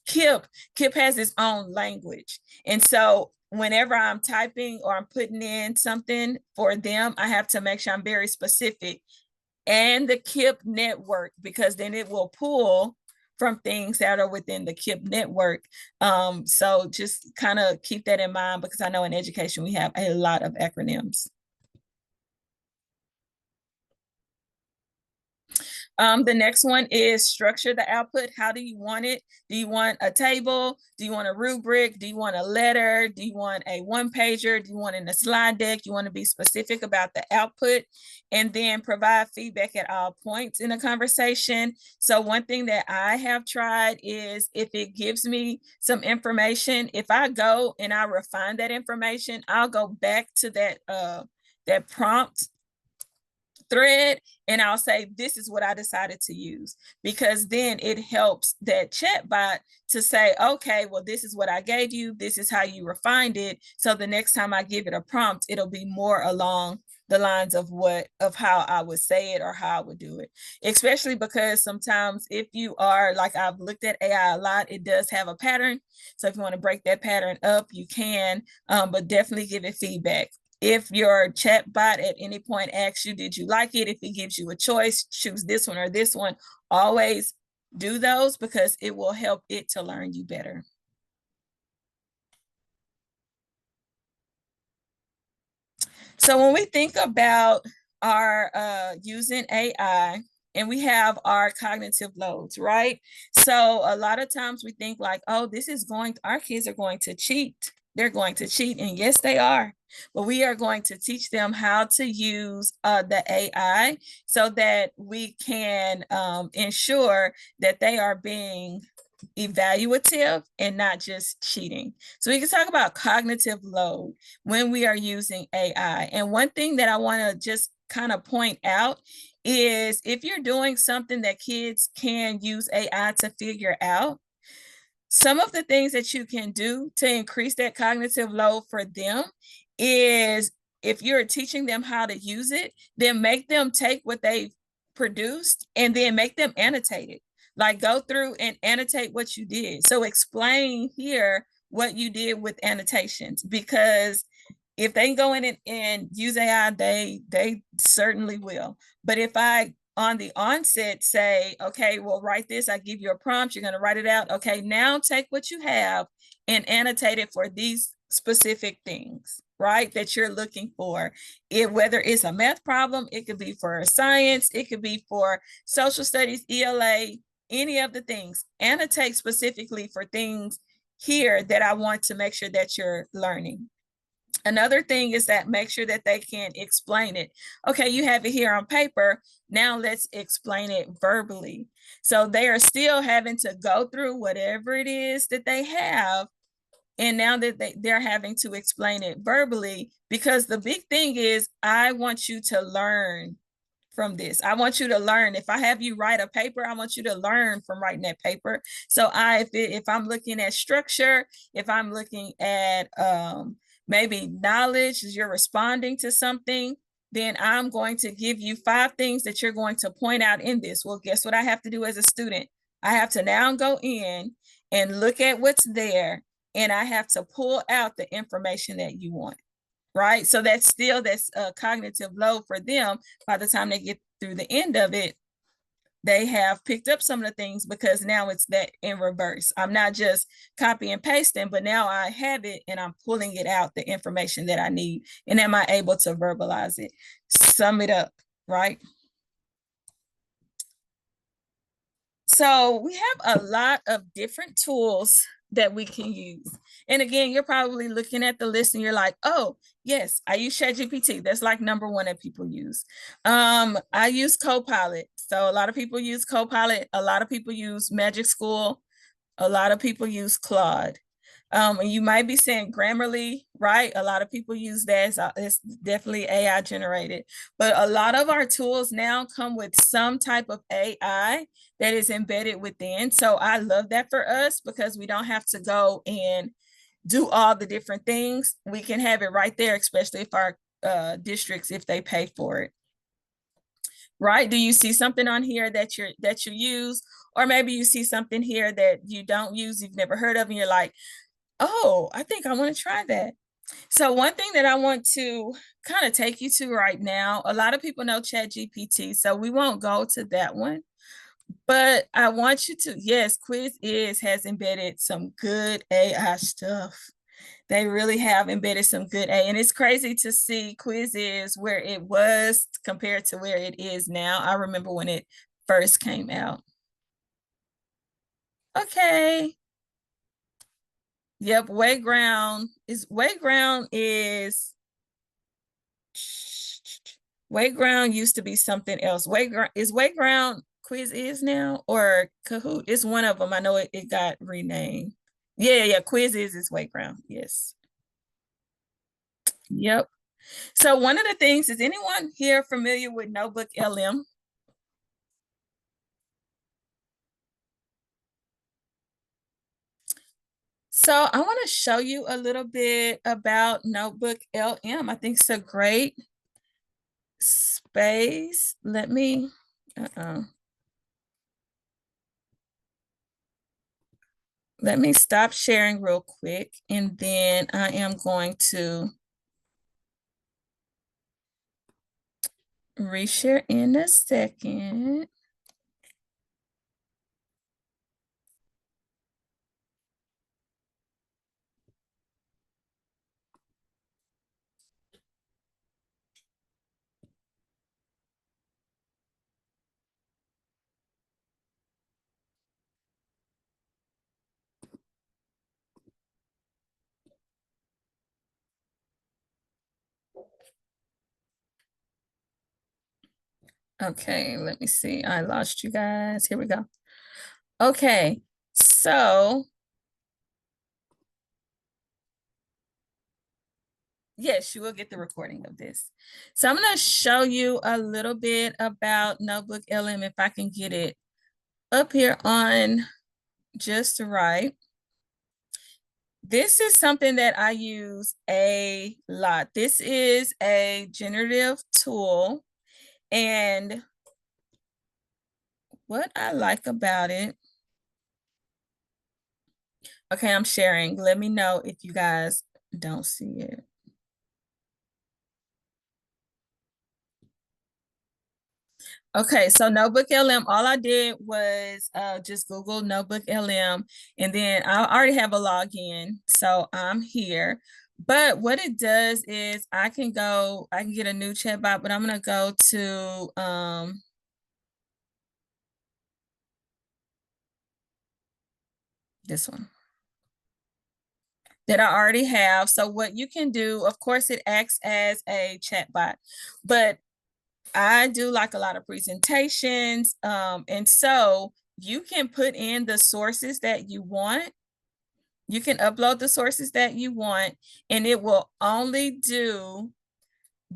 KIPP has its own language. And so whenever I'm typing or I'm putting in something for them, I have to make sure I'm very specific, and the KIPP network, because then it will pull from things that are within the KIPP network. So just kind of keep that in mind, because I know in education we have a lot of acronyms. The next one is structure the output. How do you want it? Do you want a table? Do you want a rubric? Do you want a letter? Do you want a one-pager? Do you want it in a slide deck? You want to be specific about the output, and then provide feedback at all points in a conversation. So one thing that I have tried is, if it gives me some information, if I go and I refine that information, I'll go back to that prompt thread and I'll say, this is what I decided to use, because then it helps that chatbot to say, okay, well, this is what I gave you. This is how you refined it. So the next time I give it a prompt, it'll be more along the lines of how I would say it or how I would do it. Especially because sometimes if you are, like, I've looked at AI a lot, it does have a pattern. So if you want to break that pattern up, you can, but definitely give it feedback. If your chat bot at any point asks you, did you like it? If it gives you a choice, choose this one or this one, always do those, because it will help it to learn you better. So when we think about our using AI, and we have our cognitive loads, right? So a lot of times we think like, oh, our kids are going to cheat. They're going to cheat. And yes, they are. But we are going to teach them how to use the AI so that we can ensure that they are being evaluative and not just cheating. So we can talk about cognitive load when we are using AI. And one thing that I want to just kind of point out is, if you're doing something that kids can use AI to figure out, some of the things that you can do to increase that cognitive load for them is, if you're teaching them how to use it, then make them take what they've produced and then make them annotate it. Like, go through and annotate what you did. So explain here what you did with annotations, because if they can go in and use AI, they certainly will. But if I on the onset say, okay, well, write this, I give you a prompt, you're going to write it out. Okay, now take what you have and annotate it for these specific things, right, that you're looking for. Whether it's a math problem, it could be for science, it could be for social studies, ELA, any of the things. Annotate specifically for things here that I want to make sure that you're learning. Another thing is that make sure that they can explain it. Okay, you have it here on paper. Now let's explain it verbally. So they are still having to go through whatever it is that they have. And now that they're having to explain it verbally, because the big thing is, I want you to learn from this. I want you to learn. If I have you write a paper, I want you to learn from writing that paper. So if I'm looking at structure, if I'm looking at maybe knowledge, as you're responding to something, then I'm going to give you 5 things that you're going to point out in this. Well, guess what I have to do as a student? I have to now go in and look at what's there, and I have to pull out the information that you want, right? So that's a cognitive load for them. By the time they get through the end of it, they have picked up some of the things, because now it's that in reverse. I'm not just copy and pasting, but now I have it and I'm pulling it out, the information that I need. And am I able to verbalize it? Sum it up, right? So we have a lot of different tools that we can use. And again, you're probably looking at the list and you're like, oh, yes, I use ChatGPT. That's like #1 that people use. I use Copilot. So a lot of people use Copilot. A lot of people use Magic School. A lot of people use Claude. And you might be saying Grammarly, right? A lot of people use that. It's definitely AI generated. But a lot of our tools now come with some type of AI that is embedded within. So I love that for us, because we don't have to go and do all the different things. We can have it right there, especially if our districts, if they pay for it. Right? Do you see something on here that you use? Or maybe you see something here that you don't use, you've never heard of, and you're like, oh, I think I want to try that. So one thing that I want to kind of take you to right now, a lot of people know ChatGPT, so we won't go to that one. But I want you to, yes, Quiz has embedded some good AI stuff. They really have embedded some good AI. And it's crazy to see Quiz where it was compared to where it is now. I remember when it first came out. Okay. Yep, Wayground is Wayground used to be something else. Wayground Quiz now, or Kahoot? It's one of them. I know it got renamed. Yeah, Quiz is Wayground. Yes. Yep. So one of the things, is anyone here familiar with Notebook LM? So I want to show you a little bit about Notebook LM. I think it's a great space. Let me, let me stop sharing real quick, and then I am going to reshare in a second. Okay, let me see. I lost you guys. Here we go. Okay, so yes, you will get the recording of this. So I'm going to show you a little bit about Notebook LM if I can get it up here on just right. This is something that I use a lot. This is a generative tool, and what I like about it, okay, I'm sharing. Let me know if you guys don't see it. Okay, so Notebook LM, all I did was just Google Notebook LM, and then I already have a login, so I'm here. But what it does is I can get a new chatbot, but I'm gonna go to this one that I already have. So what you can do, of course, it acts as a chatbot, but I do like a lot of presentations. And so you can put in the sources that you want. You can upload the sources that you want, and it will only do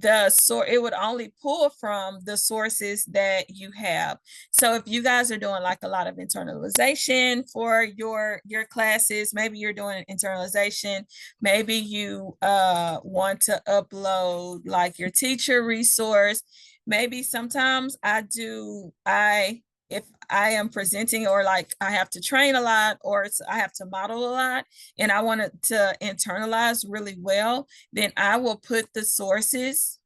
it would only pull from the sources that you have. So if you guys are doing like a lot of internalization for your classes, maybe you're doing internalization, maybe you want to upload like your teacher resource. Maybe sometimes if I am presenting, or like I have to train a lot, or I have to model a lot, and I want to internalize really well, then I will put the sources.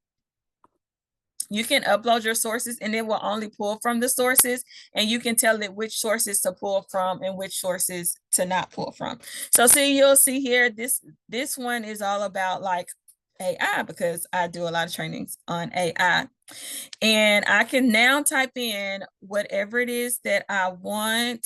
You can upload your sources, and it will only pull from the sources, and you can tell it which sources to pull from and which sources to not pull from. So see, you'll see here, this one is all about like AI, because I do a lot of trainings on AI. And I can now type in whatever it is that I want.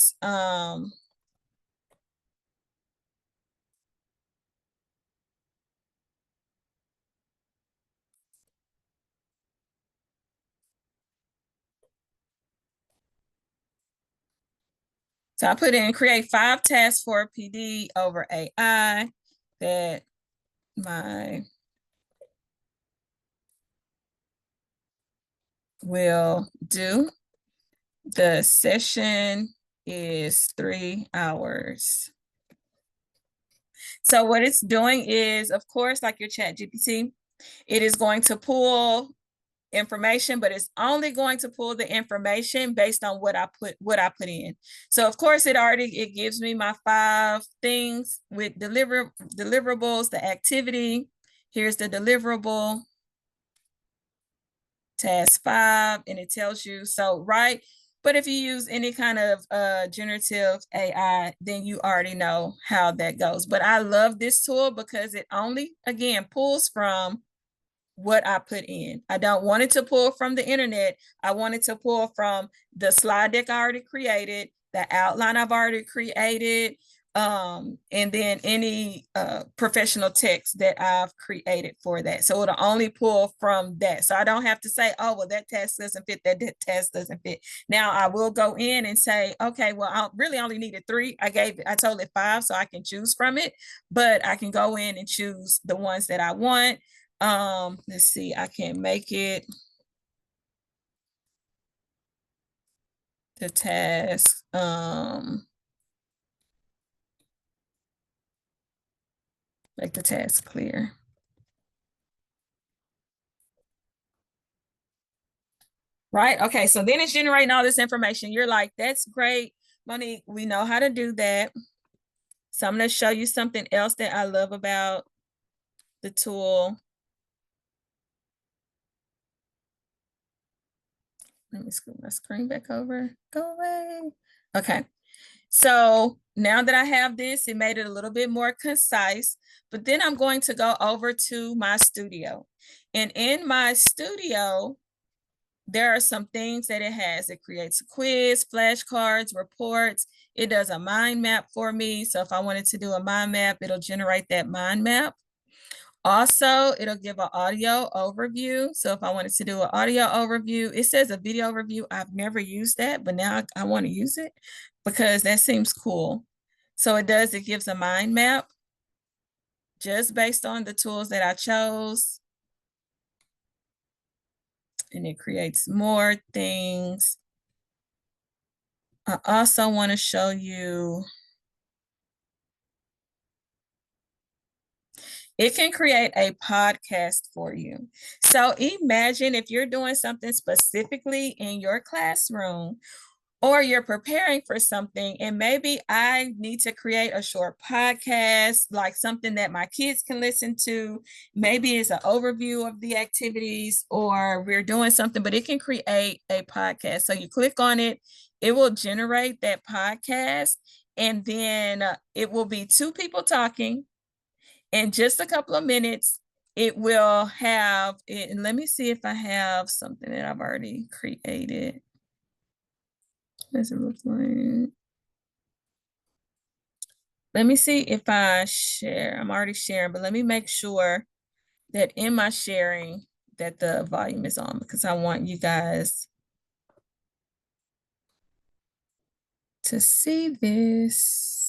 So I put in create 5 tasks for PD over AI that my will do. The session is 3 hours. So what it's doing is, of course, like your ChatGPT, it is going to pull information, but it's only going to pull the information based on what I put in. So of course it gives me my 5 things with deliverables, the activity. Here's the deliverable, task 5, and it tells you, so right. But if you use any kind of generative AI, then you already know how that goes. But I love this tool because it only, again, pulls from what I put in. I don't want it to pull from the internet. I want it to pull from the slide deck I already created, the outline I've already created, and then any professional text that I've created for that. So it'll only pull from that. So I don't have to say, oh, well, that task doesn't fit, that task doesn't fit. Now I will go in and say, okay, well, I really only needed 3. I told it 5, so I can choose from it, but I can go in and choose the ones that I want. Let's see, I can make it the task. Make the task clear. Right. Okay. So then it's generating all this information. You're like, that's great, Monique. We know how to do that. So I'm going to show you something else that I love about the tool. Let me scoot my screen back over. Go away. Okay. So now that I have this, it made it a little bit more concise, but then I'm going to go over to my studio. And in my studio, there are some things that it has. It creates a quiz, flashcards, reports. It does a mind map for me. So if I wanted to do a mind map, it'll generate that mind map. Also, it'll give an audio overview. So if I wanted to do an audio overview, it says a video overview. I've never used that, but now I want to use it because that seems cool. So it gives a mind map just based on the tools that I chose. And it creates more things. I also want to show you, it can create a podcast for you. So imagine if you're doing something specifically in your classroom, or you're preparing for something, and maybe I need to create a short podcast, like something that my kids can listen to. Maybe it's an overview of the activities, or we're doing something, but it can create a podcast. So you click on it, it will generate that podcast, and then it will be two people talking. In just a couple of minutes, it will have it. And let me see if I have something that I've already created. Does it look like? Let me see if I share. I'm already sharing, but let me make sure that in my sharing that the volume is on, because I want you guys to see this.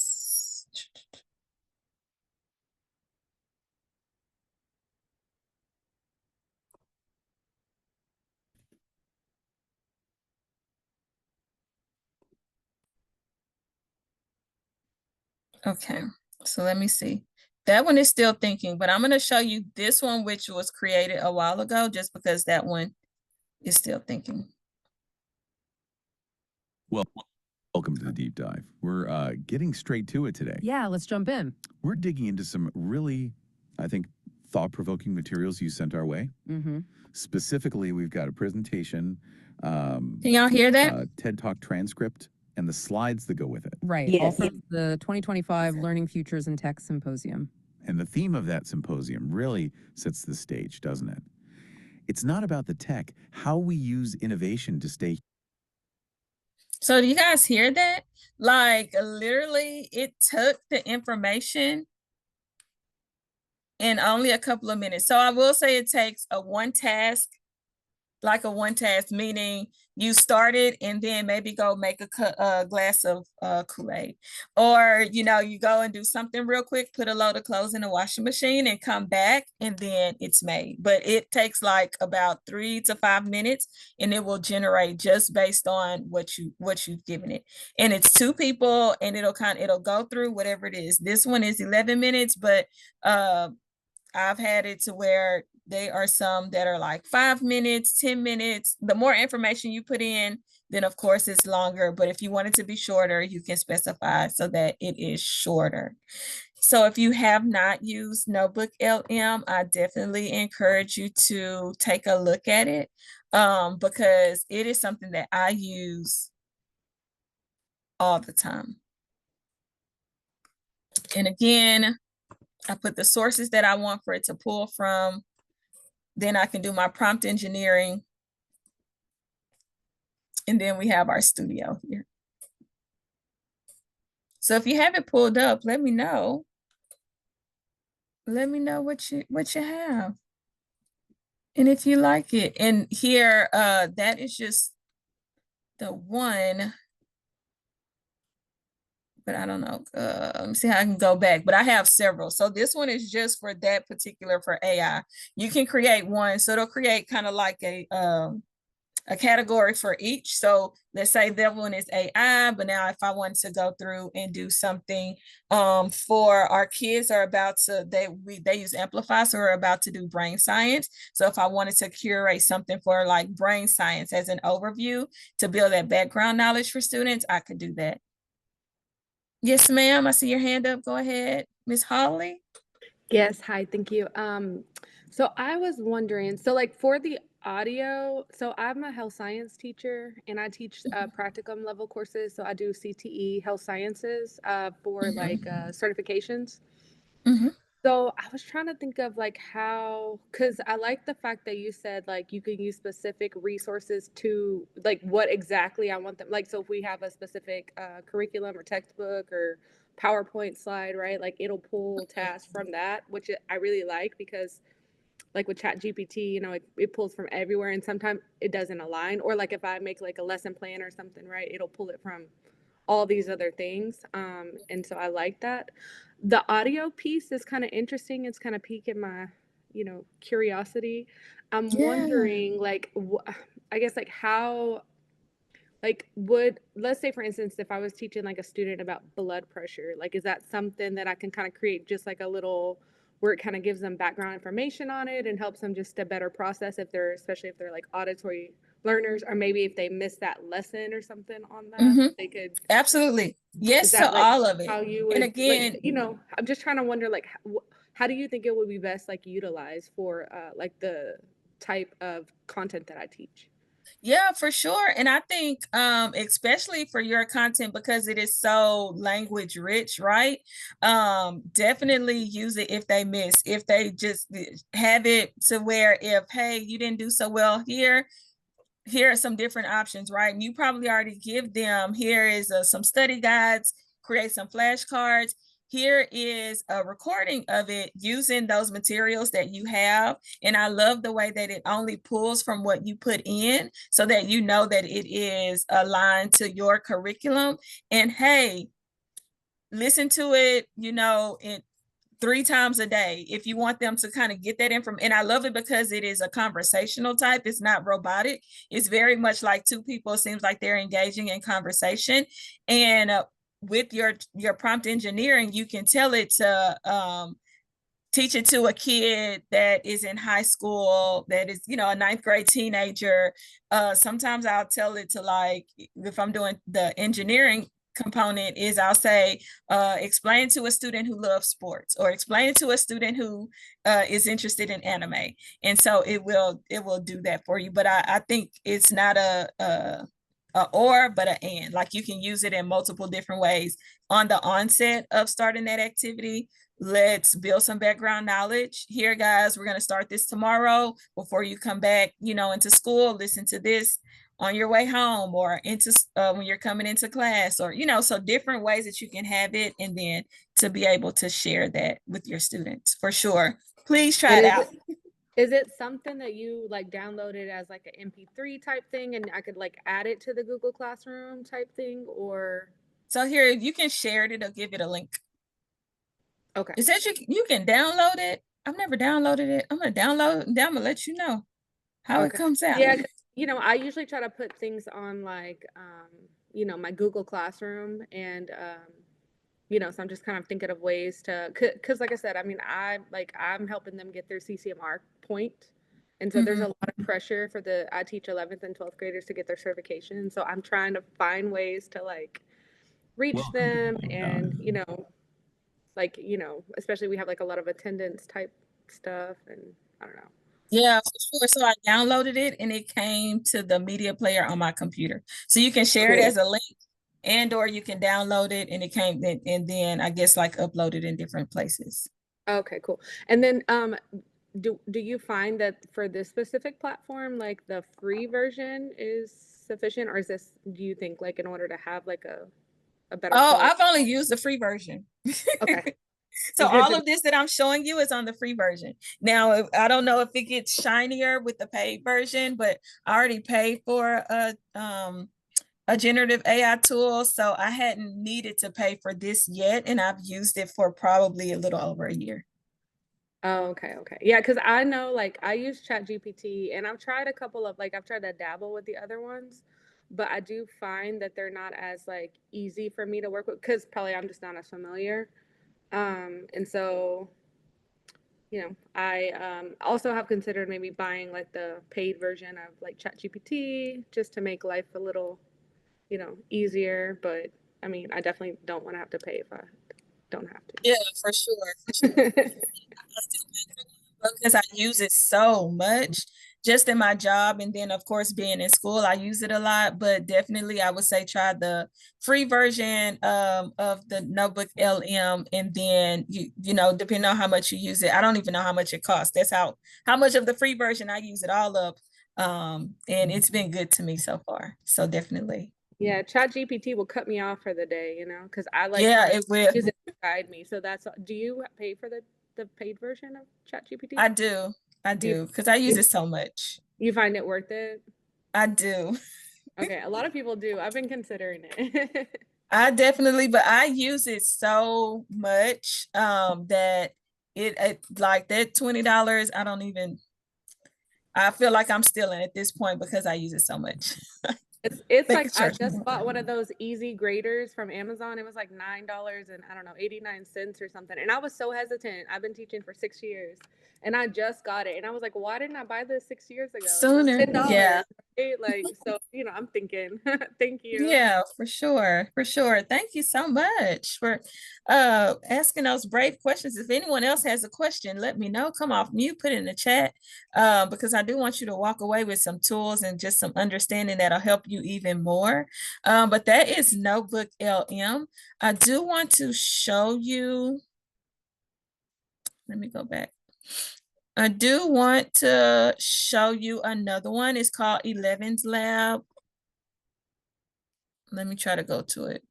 Okay, so let me see. That one is still thinking, but I'm going to show you this one, which was created a while ago, just because that one is still thinking. Well, welcome to the deep dive. We're getting straight to it today. Yeah, let's jump in. We're digging into some really, I think, thought-provoking materials you sent our way. Mm-hmm. Specifically, we've got a presentation, Can y'all hear that? TED Talk transcript, and the slides that go with it. Right. Yes. Also, the 2025 Learning Futures in Tech Symposium. And the theme of that symposium really sets the stage, doesn't it? It's not about the tech, how we use innovation to stay. So do you guys hear that? Like literally it took the information in only a couple of minutes. So I will say it takes a one task, meaning you started and then maybe go make a glass of Kool-Aid, or you go and do something real quick, put a load of clothes in the washing machine and come back, and then it's made. But it takes like about 3 to 5 minutes, and it will generate just based on what you've given it. And it's two people, and it'll go through whatever it is. This one is 11 minutes, but I've had it to where they are some that are like 5 minutes, 10 minutes. The more information you put in, then of course it's longer. But if you want it to be shorter, you can specify so that it is shorter. So if you have not used Notebook LM, I definitely encourage you to take a look at it, because it is something that I use all the time. And again, I put the sources that I want for it to pull from. Then I can do my prompt engineering. And then we have our studio here. So if you have it pulled up, let me know. Let me know what you have. And if you like it. And here, that is just the one but I don't know. Let me see how I can go back, but I have several. So this one is just for that particular for AI. You can create one. So it'll create kind of like a category for each. So let's say that one is AI, but now if I want to go through and do something for our kids are about to, they use Amplify, so we're about to do brain science. So if I wanted to curate something for like brain science as an overview to build that background knowledge for students, I could do that. Yes, ma'am. I see your hand up. Go ahead, Miss Holly. Yes, hi, thank you. So I was wondering, so like for the audio, so I'm a health science teacher and I teach practicum level courses. So I do CTE health sciences for like certifications. So I was trying to think of like how, because I like the fact that you said like you can use specific resources to like what exactly I want them. Like, so if we have a specific curriculum or textbook or PowerPoint slide, right? Like it'll pull tasks from that, which I really like because like with Chat GPT, you know, it pulls from everywhere and sometimes it doesn't align. Or like if I make like a lesson plan or something, right? It'll pull it from all these other things. And so I like that. The audio piece is kind of interesting. It's kind of piquing my, you know, curiosity. I'm wondering, like, I guess, like, how, like, let's say, for instance, if I was teaching like a student about blood pressure, like, is that something that I can kind of create just like a little where it kind of gives them background information on it and helps them just a better process if they're, especially if they're like auditory learners, or maybe if they miss that lesson or something on that, they could. Absolutely. Is Yes to that like all of it. how you And would, again, like, you know, I'm just trying to wonder, like, how do you think it would be best, like, utilized for, like, the type of content that I teach? yeah, for sure. And I think especially for your content because it is so language rich, right? Definitely use it if they miss, if they just have it to where if, hey, you didn't do so well here, here are some different options, right? And you probably already give them, here is some study guides, create some flashcards. Here is a recording of it using those materials that you have. And I love the way that it only pulls from what you put in so that you know that it is aligned to your curriculum. And hey, listen to it, you know, in 3 times a day if you want them to kind of get that information. And I love it because it is a conversational type. It's not robotic. It's very much like two people. It seems like they're engaging in conversation. And with your prompt engineering, you can tell it to teach it to a kid that is in high school, that is, you know, a 9th grade teenager. Sometimes I'll tell it to, like, if I'm doing the engineering component, is I'll say, explain to a student who loves sports, or explain it to a student who is interested in anime. And so it will do that for you. But I think it's not a or, but an and. Like, you can use it in multiple different ways. On the onset of starting that activity, let's build some background knowledge. Here, guys, we're going to start this tomorrow. Before you come back, you know, into school, listen to this on your way home, or into when you're coming into class, or, you know, so different ways that you can have it, and then to be able to share that with your students, for sure. Please try it out. Is it something that you like downloaded as like an MP3 type thing and I could like add it to the Google Classroom type thing, or? So here, you can share it, it'll give it a link. Okay. It says you can download it. I've never downloaded it. I'm gonna download it, and then I'm gonna let you know how it comes out. Yeah, you know, I usually try to put things on like, you know, my Google Classroom, and you know, so I'm just kind of thinking of ways to, because like I said, I mean, I'm helping them get their CCMR point. And so there's a lot of pressure for I teach 11th and 12th graders to get their certification. So I'm trying to find ways to like reach them and, you know, like, you know, especially we have like a lot of attendance type stuff, and I don't know. Yeah, for sure. So I downloaded it and it came to the media player on my computer. So you can share it as a link, and or you can download it and it came, and then I guess like upload it in different places. Okay, cool. And then do you find that for this specific platform, like the free version is sufficient, or do you think like in order to have like a better quality? I've only used the free version. Okay. So all of this that I'm showing you is on the free version. Now, I don't know if it gets shinier with the paid version, but I already paid for a generative AI tool, so I hadn't needed to pay for this yet, and I've used it for probably a little over a year. Oh, okay, okay. Yeah, because I know like I use ChatGPT and I've tried a couple of like I've tried to dabble with the other ones, but I do find that they're not as like easy for me to work with because probably I'm just not as familiar. And so, I also have considered maybe buying like the paid version of like ChatGPT just to make life a little, easier. But I mean, I definitely don't want to have to pay if I don't have Yeah, for sure. For sure. to. I still pay for them because I use it so much just in my job. And then, of course, being in school, I use it a lot. But definitely, I would say try the free version of the Notebook LM. And then, depending on how much you use it, I don't even know how much it costs. That's how much of the free version I use it all up. And it's been good to me so far. So definitely. Yeah, ChatGPT will cut me off for the day, because I like Yeah, to it will. use it to guide me. So do you pay for the paid version of ChatGPT? I do. I Do you do. Because I use you, it so much. you find it worth it? I do. Okay, a lot of people do. I've been considering it. But I use it so much that it like that $20, I feel like I'm stealing at this point because I use it so much. It's They like could I charge me just more. bought one of those easy graders from Amazon. It was like $9 and I don't know, 89 cents or something. And I was so hesitant. I've been teaching for 6 years and I just got it. And I was like, why didn't I buy this 6 years ago? It was Sooner. Yeah. $10. Right? Like, so, I'm thinking, thank you. Yeah, for sure. For sure. Thank you so much for asking those brave questions. If anyone else has a question, let me know. Come off mute, put it in the chat, because I do want you to walk away with some tools and just some understanding that'll help you even more. But that is Notebook LM. I do want to show you. Let me go back. I do want to show you another one. It's called 11's Lab. Let me try to go to it.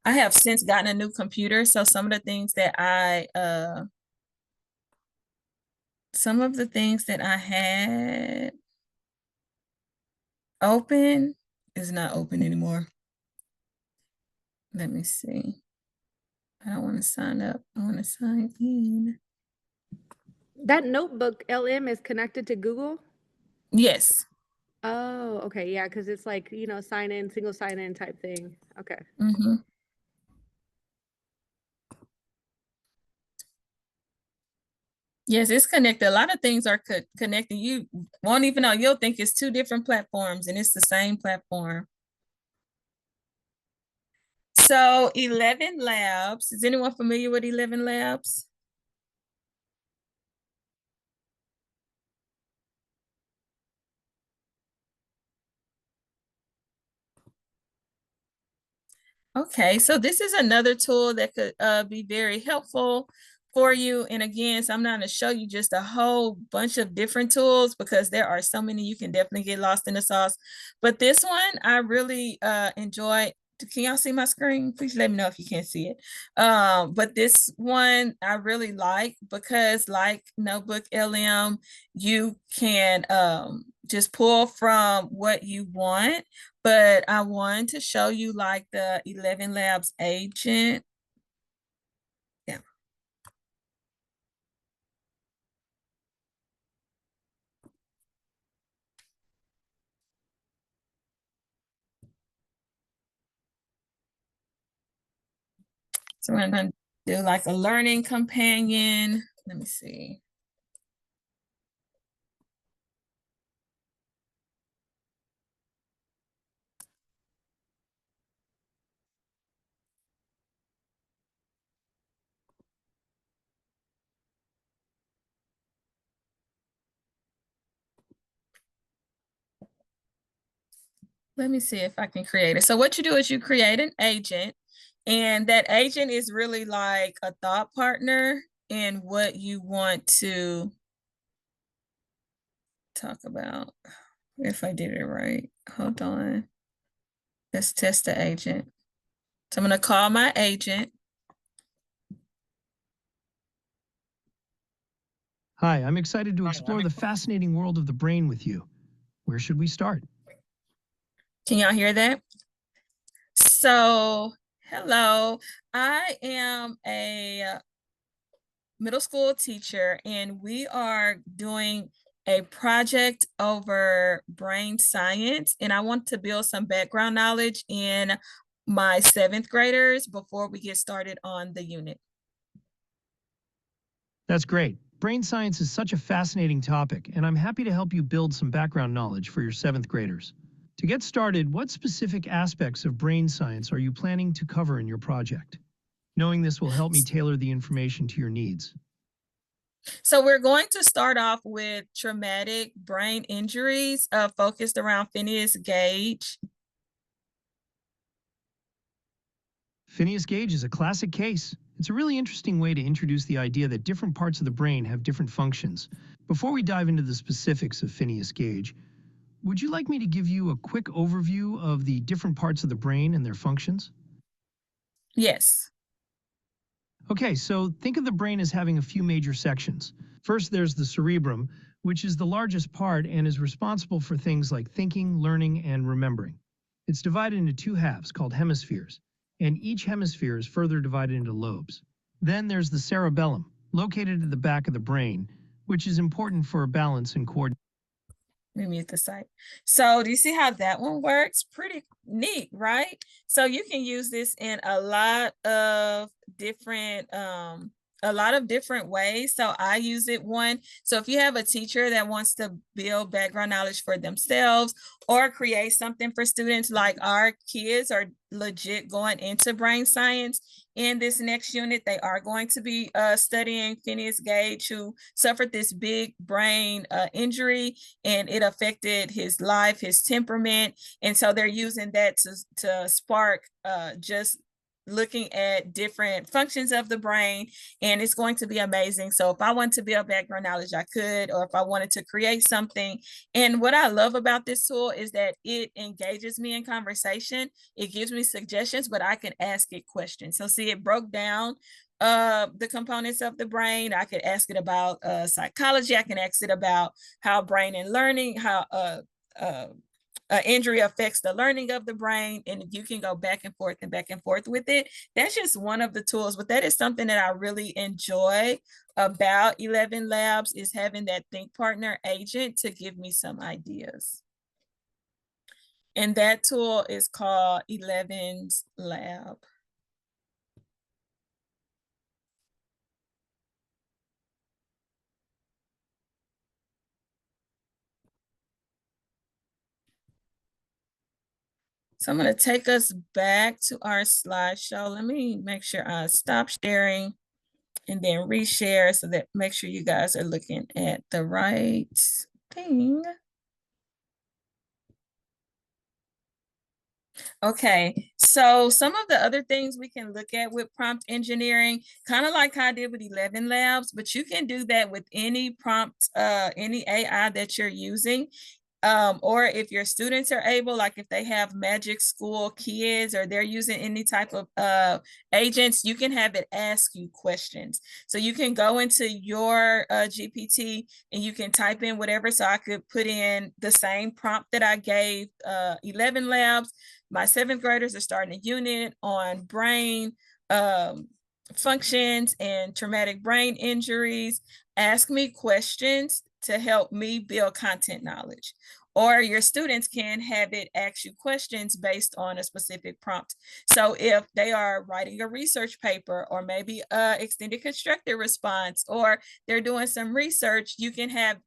I have since gotten a new computer, so some of the things that I had open is not open anymore. Let me see. I don't want to sign up. I want to sign in. That Notebook LM is connected to Google? Yes. Oh, okay. Yeah, because it's like, sign in, single sign in type thing. Okay. Mm-hmm. Yes, it's connected. A lot of things are connected. You won't even know. You'll think it's two different platforms and it's the same platform. So 11 Labs, is anyone familiar with 11 Labs? Okay, so this is another tool that could be very helpful for you. And again, so I'm not going to show you just a whole bunch of different tools because there are so many, you can definitely get lost in the sauce. But this one I really enjoy. Can y'all see my screen? Please let me know if you can't see it. But this one I really like because like Notebook LM, you can just pull from what you want. But I wanted to show you like the 11 Labs agent. Yeah. So we're going to do like a learning companion. Let me see. Let me see if I can create it. So what you do is you create an agent, and that agent is really like a thought partner in what you want to talk about. If I did it right, hold on. Let's test the agent. So I'm going to call my agent. Hi, I'm excited to explore the fascinating world of the brain with you. Where should we start? Can y'all hear that? So, hello, I am a middle school teacher, and we are doing a project over brain science, and I want to build some background knowledge in my 7th graders before we get started on the unit. That's great. Brain science is such a fascinating topic, and I'm happy to help you build some background knowledge for your 7th graders. To get started, what specific aspects of brain science are you planning to cover in your project? Knowing this will help me tailor the information to your needs. So we're going to start off with traumatic brain injuries focused around Phineas Gage. Phineas Gage is a classic case. It's a really interesting way to introduce the idea that different parts of the brain have different functions. Before we dive into the specifics of Phineas Gage, would you like me to give you a quick overview of the different parts of the brain and their functions? Yes. Okay, so think of the brain as having a few major sections. First, there's the cerebrum, which is the largest part and is responsible for things like thinking, learning, and remembering. It's divided into 2 halves called hemispheres, and each hemisphere is further divided into lobes. Then there's the cerebellum, located at the back of the brain, which is important for balance and coordination. Mute the site. So do you see how that one works? Pretty neat, right? So you can use this in a lot of different ways. So I use it so if you have a teacher that wants to build background knowledge for themselves or create something for students, like our kids are legit going into brain science in this next unit. They are going to be studying Phineas Gage, who suffered this big brain injury, and it affected his life, his temperament. And so they're using that to spark just looking at different functions of the brain, and it's going to be amazing. So if I want to build background knowledge, I could, or if I wanted to create something. And what I love about this tool is that it engages me in conversation. It gives me suggestions, but I can ask it questions. So see, it broke down the components of the brain. I could ask it about psychology. I can ask it about how brain and learning, how injury affects the learning of the brain, and you can go back and forth with it. That's just one of the tools, but that is something that I really enjoy about 11 Labs, is having that Think Partner agent to give me some ideas. And that tool is called 11's Lab. So I'm going to take us back to our slideshow. Let me make sure I stop sharing and then reshare, so that make sure you guys are looking at the right thing. Okay, so some of the other things we can look at with prompt engineering, kind of like how I did with 11 Labs, but you can do that with any prompt, any AI that you're using. Or if your students are able, like if they have Magic School Kids or they're using any type of agents, you can have it ask you questions. So you can go into your GPT and you can type in whatever. So I could put in the same prompt that I gave 11 Labs. My 7th graders are starting a unit on brain functions and traumatic brain injuries. Ask me questions to help me build content knowledge. Or your students can have it ask you questions based on a specific prompt. So if they are writing a research paper, or maybe extended constructed response, or they're doing some research, you can have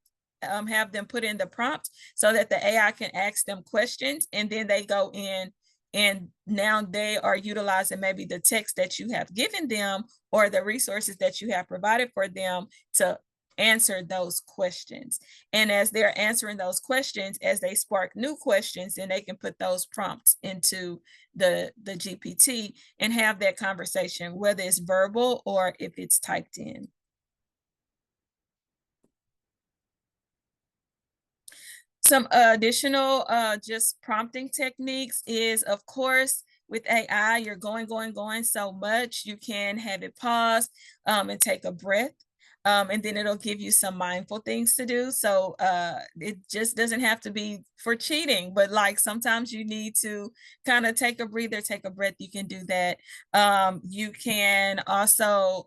them put in the prompt so that the AI can ask them questions, and then they go in and now they are utilizing maybe the text that you have given them or the resources that you have provided for them to answer those questions. And as they're answering those questions, as they spark new questions, then they can put those prompts into the GPT and have that conversation, whether it's verbal or if it's typed in. Some additional just prompting techniques is, of course, with AI, you're going so much, you can have it pause and take a breath. And then it'll give you some mindful things to do. So it just doesn't have to be for cheating, but like sometimes you need to kind of take a breather, take a breath. You can do that. You can also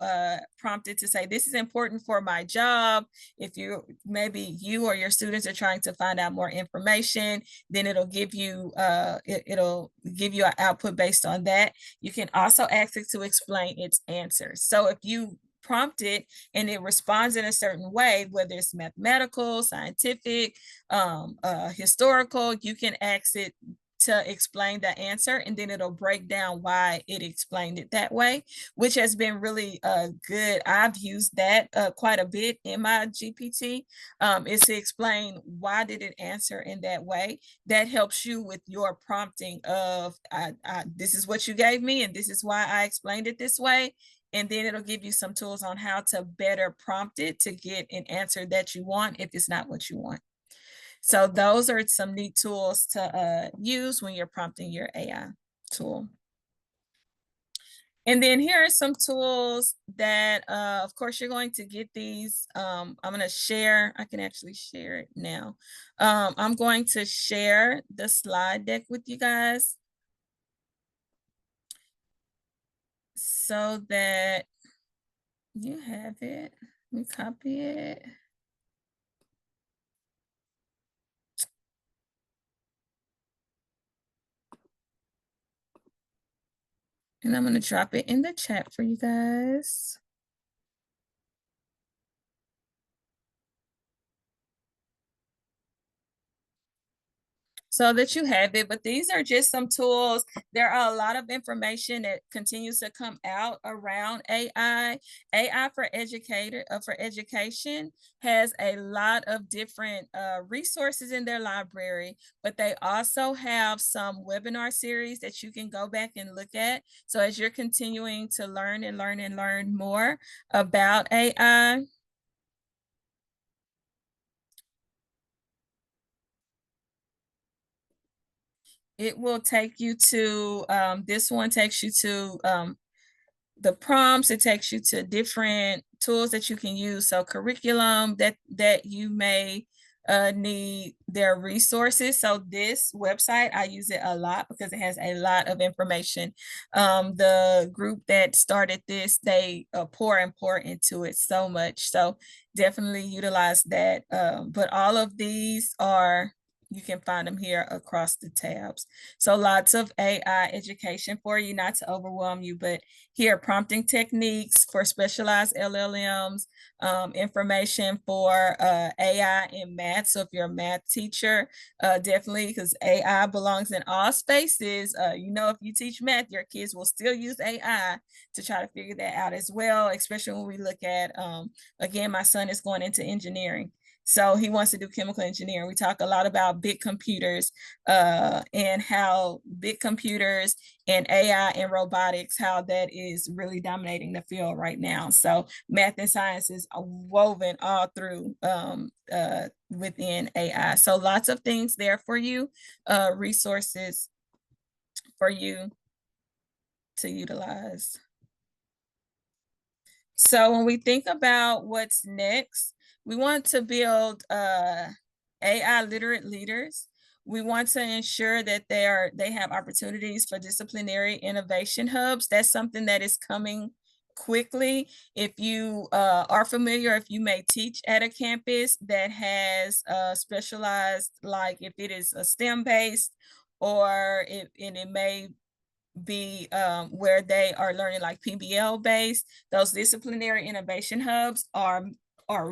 prompt it to say, this is important for my job. If maybe you or your students are trying to find out more information, then it'll give you it'll give you an output based on that. You can also ask it to explain its answers. So if you prompt it and it responds in a certain way, whether it's mathematical, scientific, historical, you can ask it to explain the answer, and then it'll break down why it explained it that way, which has been really good. I've used that quite a bit in my GPT, is to explain why did it answer in that way. That helps you with your prompting of, this is what you gave me, and this is why I explained it this way. And then it'll give you some tools on how to better prompt it to get an answer that you want if it's not what you want. So those are some neat tools to use when you're prompting your AI tool. And then here are some tools that, of course, you're going to get these. I'm going to share. I can actually share it now. I'm going to share the slide deck with you guys, so that you have it. Let me copy it. And I'm going to drop it in the chat for you guys. So that you have it, but these are just some tools. There are a lot of information that continues to come out around AI. AI for education has a lot of different resources in their library, but they also have some webinar series that you can go back and look at. So as you're continuing to learn and learn and learn more about AI, it will take you to, this one takes you to the prompts. It takes you to different tools that you can use. So curriculum that you may need, their resources. So this website, I use it a lot because it has a lot of information. The group that started this, they pour into it so much. So definitely utilize that. But all of these are, you can find them here across the tabs. So lots of AI education for you, not to overwhelm you, but here, prompting techniques for specialized LLMs, information for AI in math. So if you're a math teacher, definitely, because AI belongs in all spaces. If you teach math, your kids will still use AI to try to figure that out as well, especially when we look at, again, my son is going into engineering. So he wants to do chemical engineering. We talk a lot about big computers and how big computers and AI and robotics, how that is really dominating the field right now. So math and science is woven all through within AI. So lots of things there for you, resources for you to utilize. So when we think about what's next, we want to build AI literate leaders. We want to ensure that they have opportunities for disciplinary innovation hubs. That's something that is coming quickly. If you are familiar, if you may teach at a campus that has specialized, like if it is a STEM based, or it may be where they are learning like PBL based, those disciplinary innovation hubs are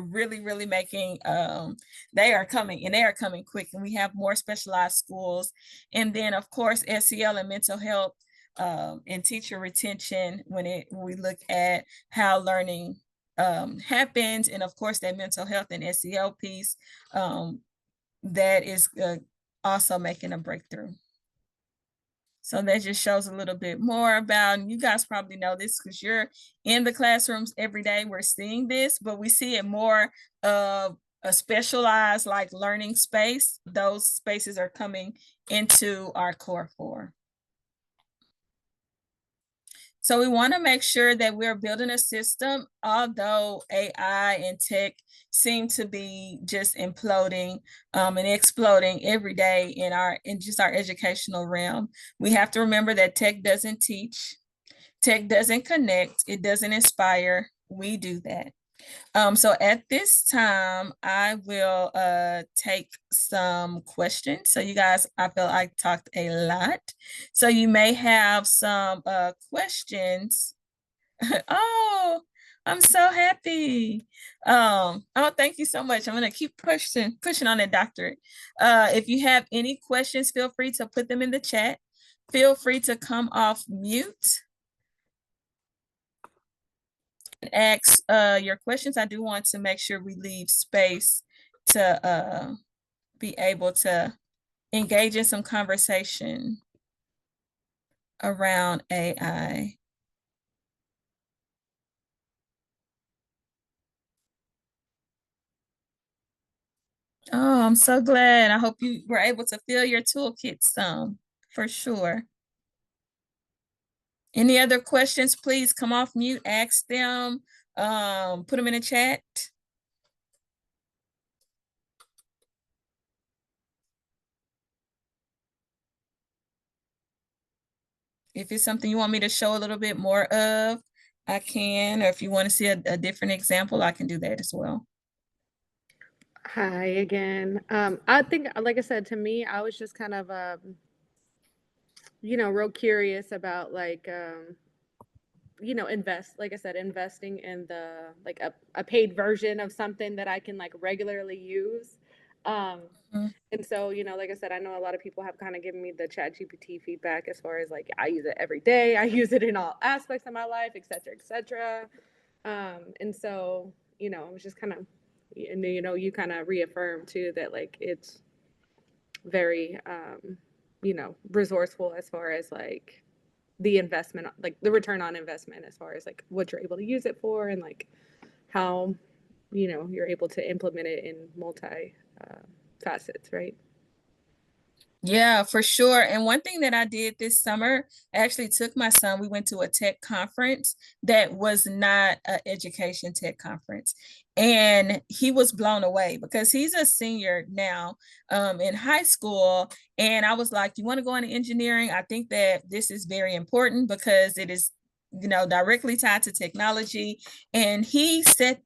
really making, they are coming quick, and we have more specialized schools. And then of course SEL and mental health and teacher retention, when we look at how learning happens, and of course that mental health and SEL piece, that is also making a breakthrough. So that just shows a little bit more about, and you guys probably know this because you're in the classrooms every day. We're seeing this, but we see it more of a specialized like learning space. Those spaces are coming into our Core 4. So we want to make sure that we're building a system, although AI and tech seem to be just imploding and exploding every day in just our educational realm. We have to remember that tech doesn't teach, tech doesn't connect, it doesn't inspire. We do that. So at this time, I will take some questions. So you guys, I feel I talked a lot. So you may have some questions. Oh, I'm so happy. Oh, thank you so much. I'm gonna keep pushing on that doctorate. If you have any questions, feel free to put them in the chat. Feel free to come off mute. Ask your questions. I do want to make sure we leave space to be able to engage in some conversation around AI. Oh, I'm so glad. I hope you were able to fill your toolkit some, for sure. Any other questions, please come off mute, ask them, put them in the chat. If it's something you want me to show a little bit more of, I can, or if you want to see a different example, I can do that as well. Hi again. I think, like I said, to me, I was just kind of, real curious about like, like I said, investing in like a paid version of something that I can like regularly use. Mhm. And so, like I said, I know a lot of people have kind of given me the Chat GPT feedback as far as like I use it every day. I use it in all aspects of my life, et cetera, et cetera. And so, it was just kind of, you kind of reaffirmed too that like it's very, resourceful as far as like the investment, like the return on investment, as far as like what you're able to use it for and like how, you're able to implement it in multi facets, right? Yeah, for sure. And one thing that I did this summer, I actually took my son, we went to a tech conference that was not an education tech conference. And he was blown away because he's a senior now in high school. And I was like, you want to go into engineering? I think that this is very important because it is directly tied to technology. And he said,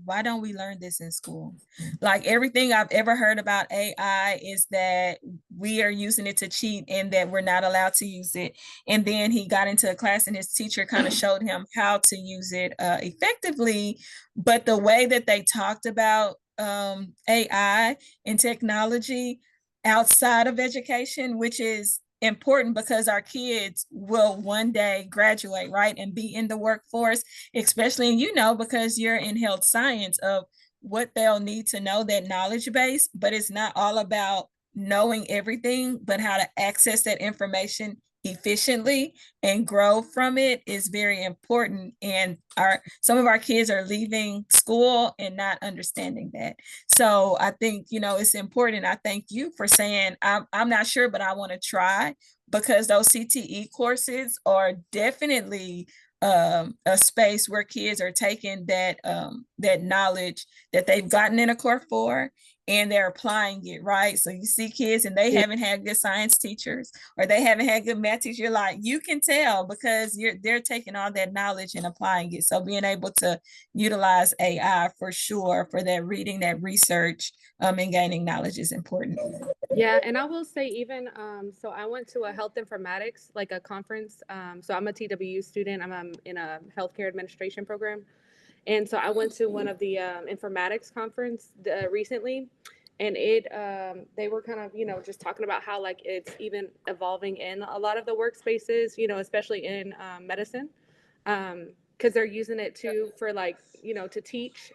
why don't we learn this in school? Like everything I've ever heard about AI is that we are using it to cheat and that we're not allowed to use it. And then he got into a class and his teacher kind of showed him how to use it effectively. But the way that they talked about AI and technology outside of education, which is important because our kids will one day graduate, right, and be in the workforce, especially, because you're in health science, of what they'll need to know, that knowledge base. But it's not all about knowing everything, but how to access that information efficiently and grow from it is very important. And some of our kids are leaving school and not understanding that. So I think, it's important. I thank you for saying, I'm not sure, but I want to try, because those CTE courses are definitely a space where kids are taking that knowledge that they've gotten in a core for, and they're applying it, right? So you see kids and they haven't had good science teachers, or they haven't had good math teachers. You're like, you can tell because they're taking all that knowledge and applying it. So being able to utilize AI for sure for that reading, that research, and gaining knowledge is important. Yeah, and I will say even so I went to a health informatics, like a conference. So I'm a TWU student. I'm in a healthcare administration program. And so I went to one of the informatics conference recently, and they were kind of just talking about how like it's even evolving in a lot of the workspaces, especially in medicine, because they're using it too for like to teach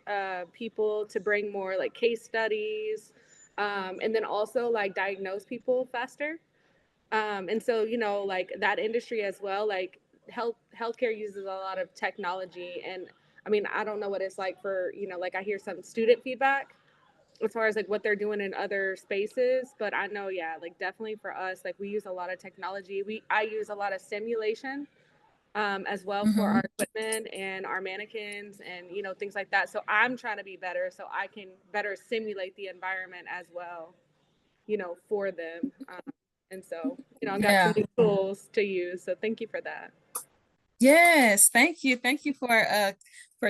people, to bring more like case studies, and then also like diagnose people faster. And so like that industry as well, like healthcare uses a lot of technology. And I mean, I don't know what it's like for like I hear some student feedback as far as like what they're doing in other spaces, but I know, yeah, like definitely for us, like we use a lot of technology. I use a lot of simulation, as well for our equipment and our mannequins and, you know, things like that. So I'm trying to be better so I can better simulate the environment as well, you know, for them. And so, you know, I got Yeah. some new tools to use. So thank you for that. Yes, thank you. Thank you for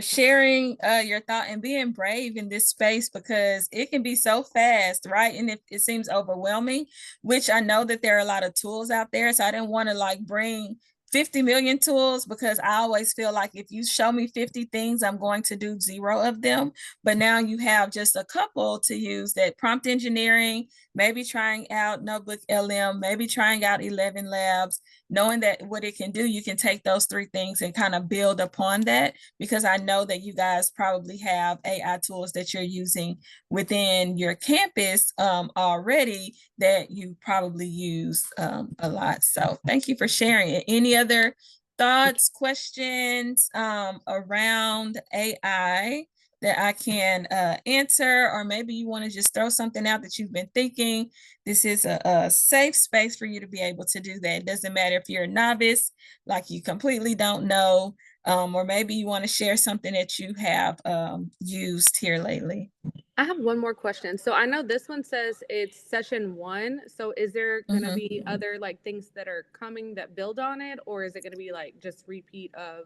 sharing your thought and being brave in this space, because it can be so fast, right? And it seems overwhelming, which I know that there are a lot of tools out there. So I didn't want to like bring 50 million tools, because I always feel like if you show me 50 things, I'm going to do 0 of them. But now you have just a couple to use: that prompt engineering, maybe trying out Notebook LM, maybe trying out 11 Labs, knowing that what it can do. You can take those 3 things and kind of build upon that, because I know that you guys probably have AI tools that you're using within your campus already that you probably use a lot. So thank you for sharing it. Any other thoughts, questions around AI that I can answer? Or maybe you want to just throw something out that you've been thinking. This is a safe space for you to be able to do that. It doesn't matter if you're a novice, like you completely don't know, or maybe you want to share something that you have used here lately. I have one more question. So I know this one says it's session 1. So is there going to be other like things that are coming that build on it, or is it going to be like just repeat of,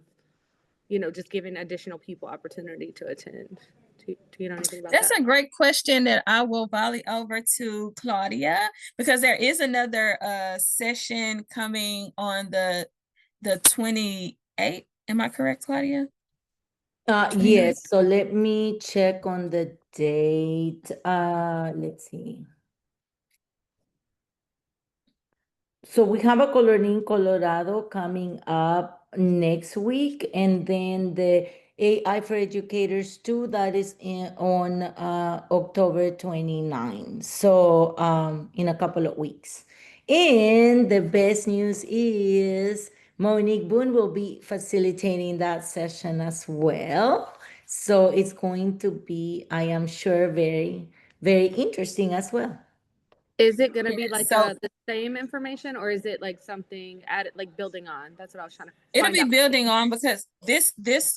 you know, just giving additional people opportunity to attend? Do you know anything about That's that? a great question that I will volley over to Claudia, because there is another session coming on the 28th. Am I correct, Claudia? Yes, so let me check on the date. Let's see. So we have a Colorín Colorado coming up next week, and then the AI for Educators 2, that is on October 29. So in a couple of weeks. And the best news is Monique Boone will be facilitating that session as well. So it's going to be, I am sure, very, very interesting as well. Is it going to be like So the same information, or is it like something added, like building on? That's what I was trying to it'll find be out. building on, because this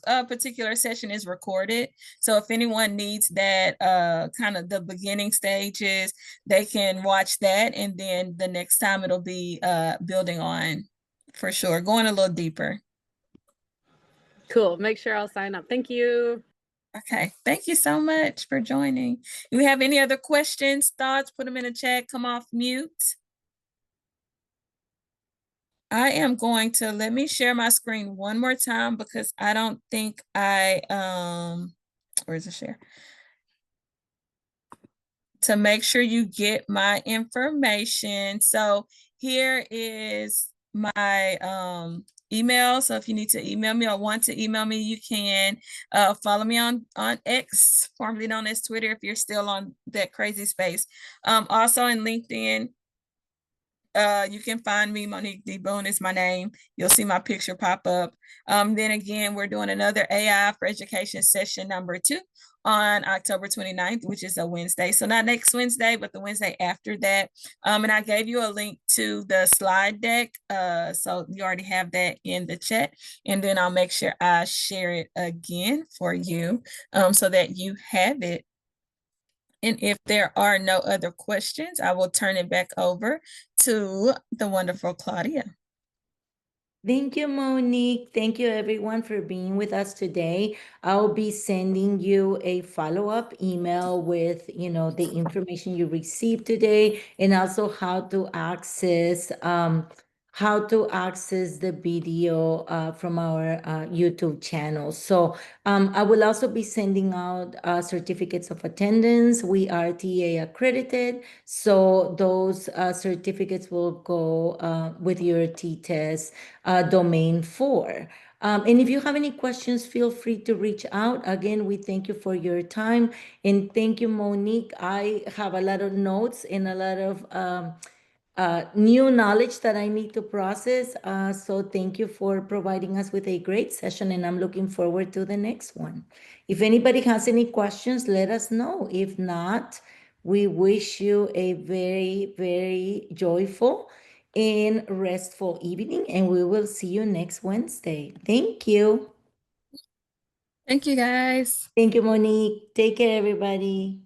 particular session is recorded. So if anyone needs that kind of the beginning stages, they can watch that, and then the next time it'll be building on, for sure, going a little deeper. Cool. Make sure I'll sign up. Thank you. Okay, thank you so much for joining. If you have any other questions, thoughts, put them in the chat, come off mute. I am going to, let me share my screen one more time, because I don't think I, where's the share? To make sure you get my information. So here is my email. So if you need to email me or want to email me, you can follow me on X, formerly known as Twitter, if you're still on that crazy space. Also in LinkedIn, you can find me. Monique D. Boone is my name. You'll see my picture pop up. Then again, we're doing another AI for Education session number 2 on October 29th, which is a Wednesday. So not next Wednesday, but the Wednesday after that. And I gave you a link to the slide deck. So you already have that in the chat. And then I'll make sure I share it again for you so that you have it. And if there are no other questions, I will turn it back over to the wonderful Claudia. Thank you, Monique. Thank you, everyone, for being with us today. I'll be sending you a follow-up email with, the information you received today, and also how to access the video from our YouTube channel. So I will also be sending out certificates of attendance. We are TA accredited, so those certificates will go with your T-test domain 4. And if you have any questions, feel free to reach out. Again, we thank you for your time, and thank you, Monique. I have a lot of notes and a lot of new knowledge that I need to process. So thank you for providing us with a great session, and I'm looking forward to the next one. If anybody has any questions, let us know. If not, we wish you a very, very joyful and restful evening, and we will see you next Wednesday. Thank you. Thank you, guys. Thank you, Monique. Take care, everybody.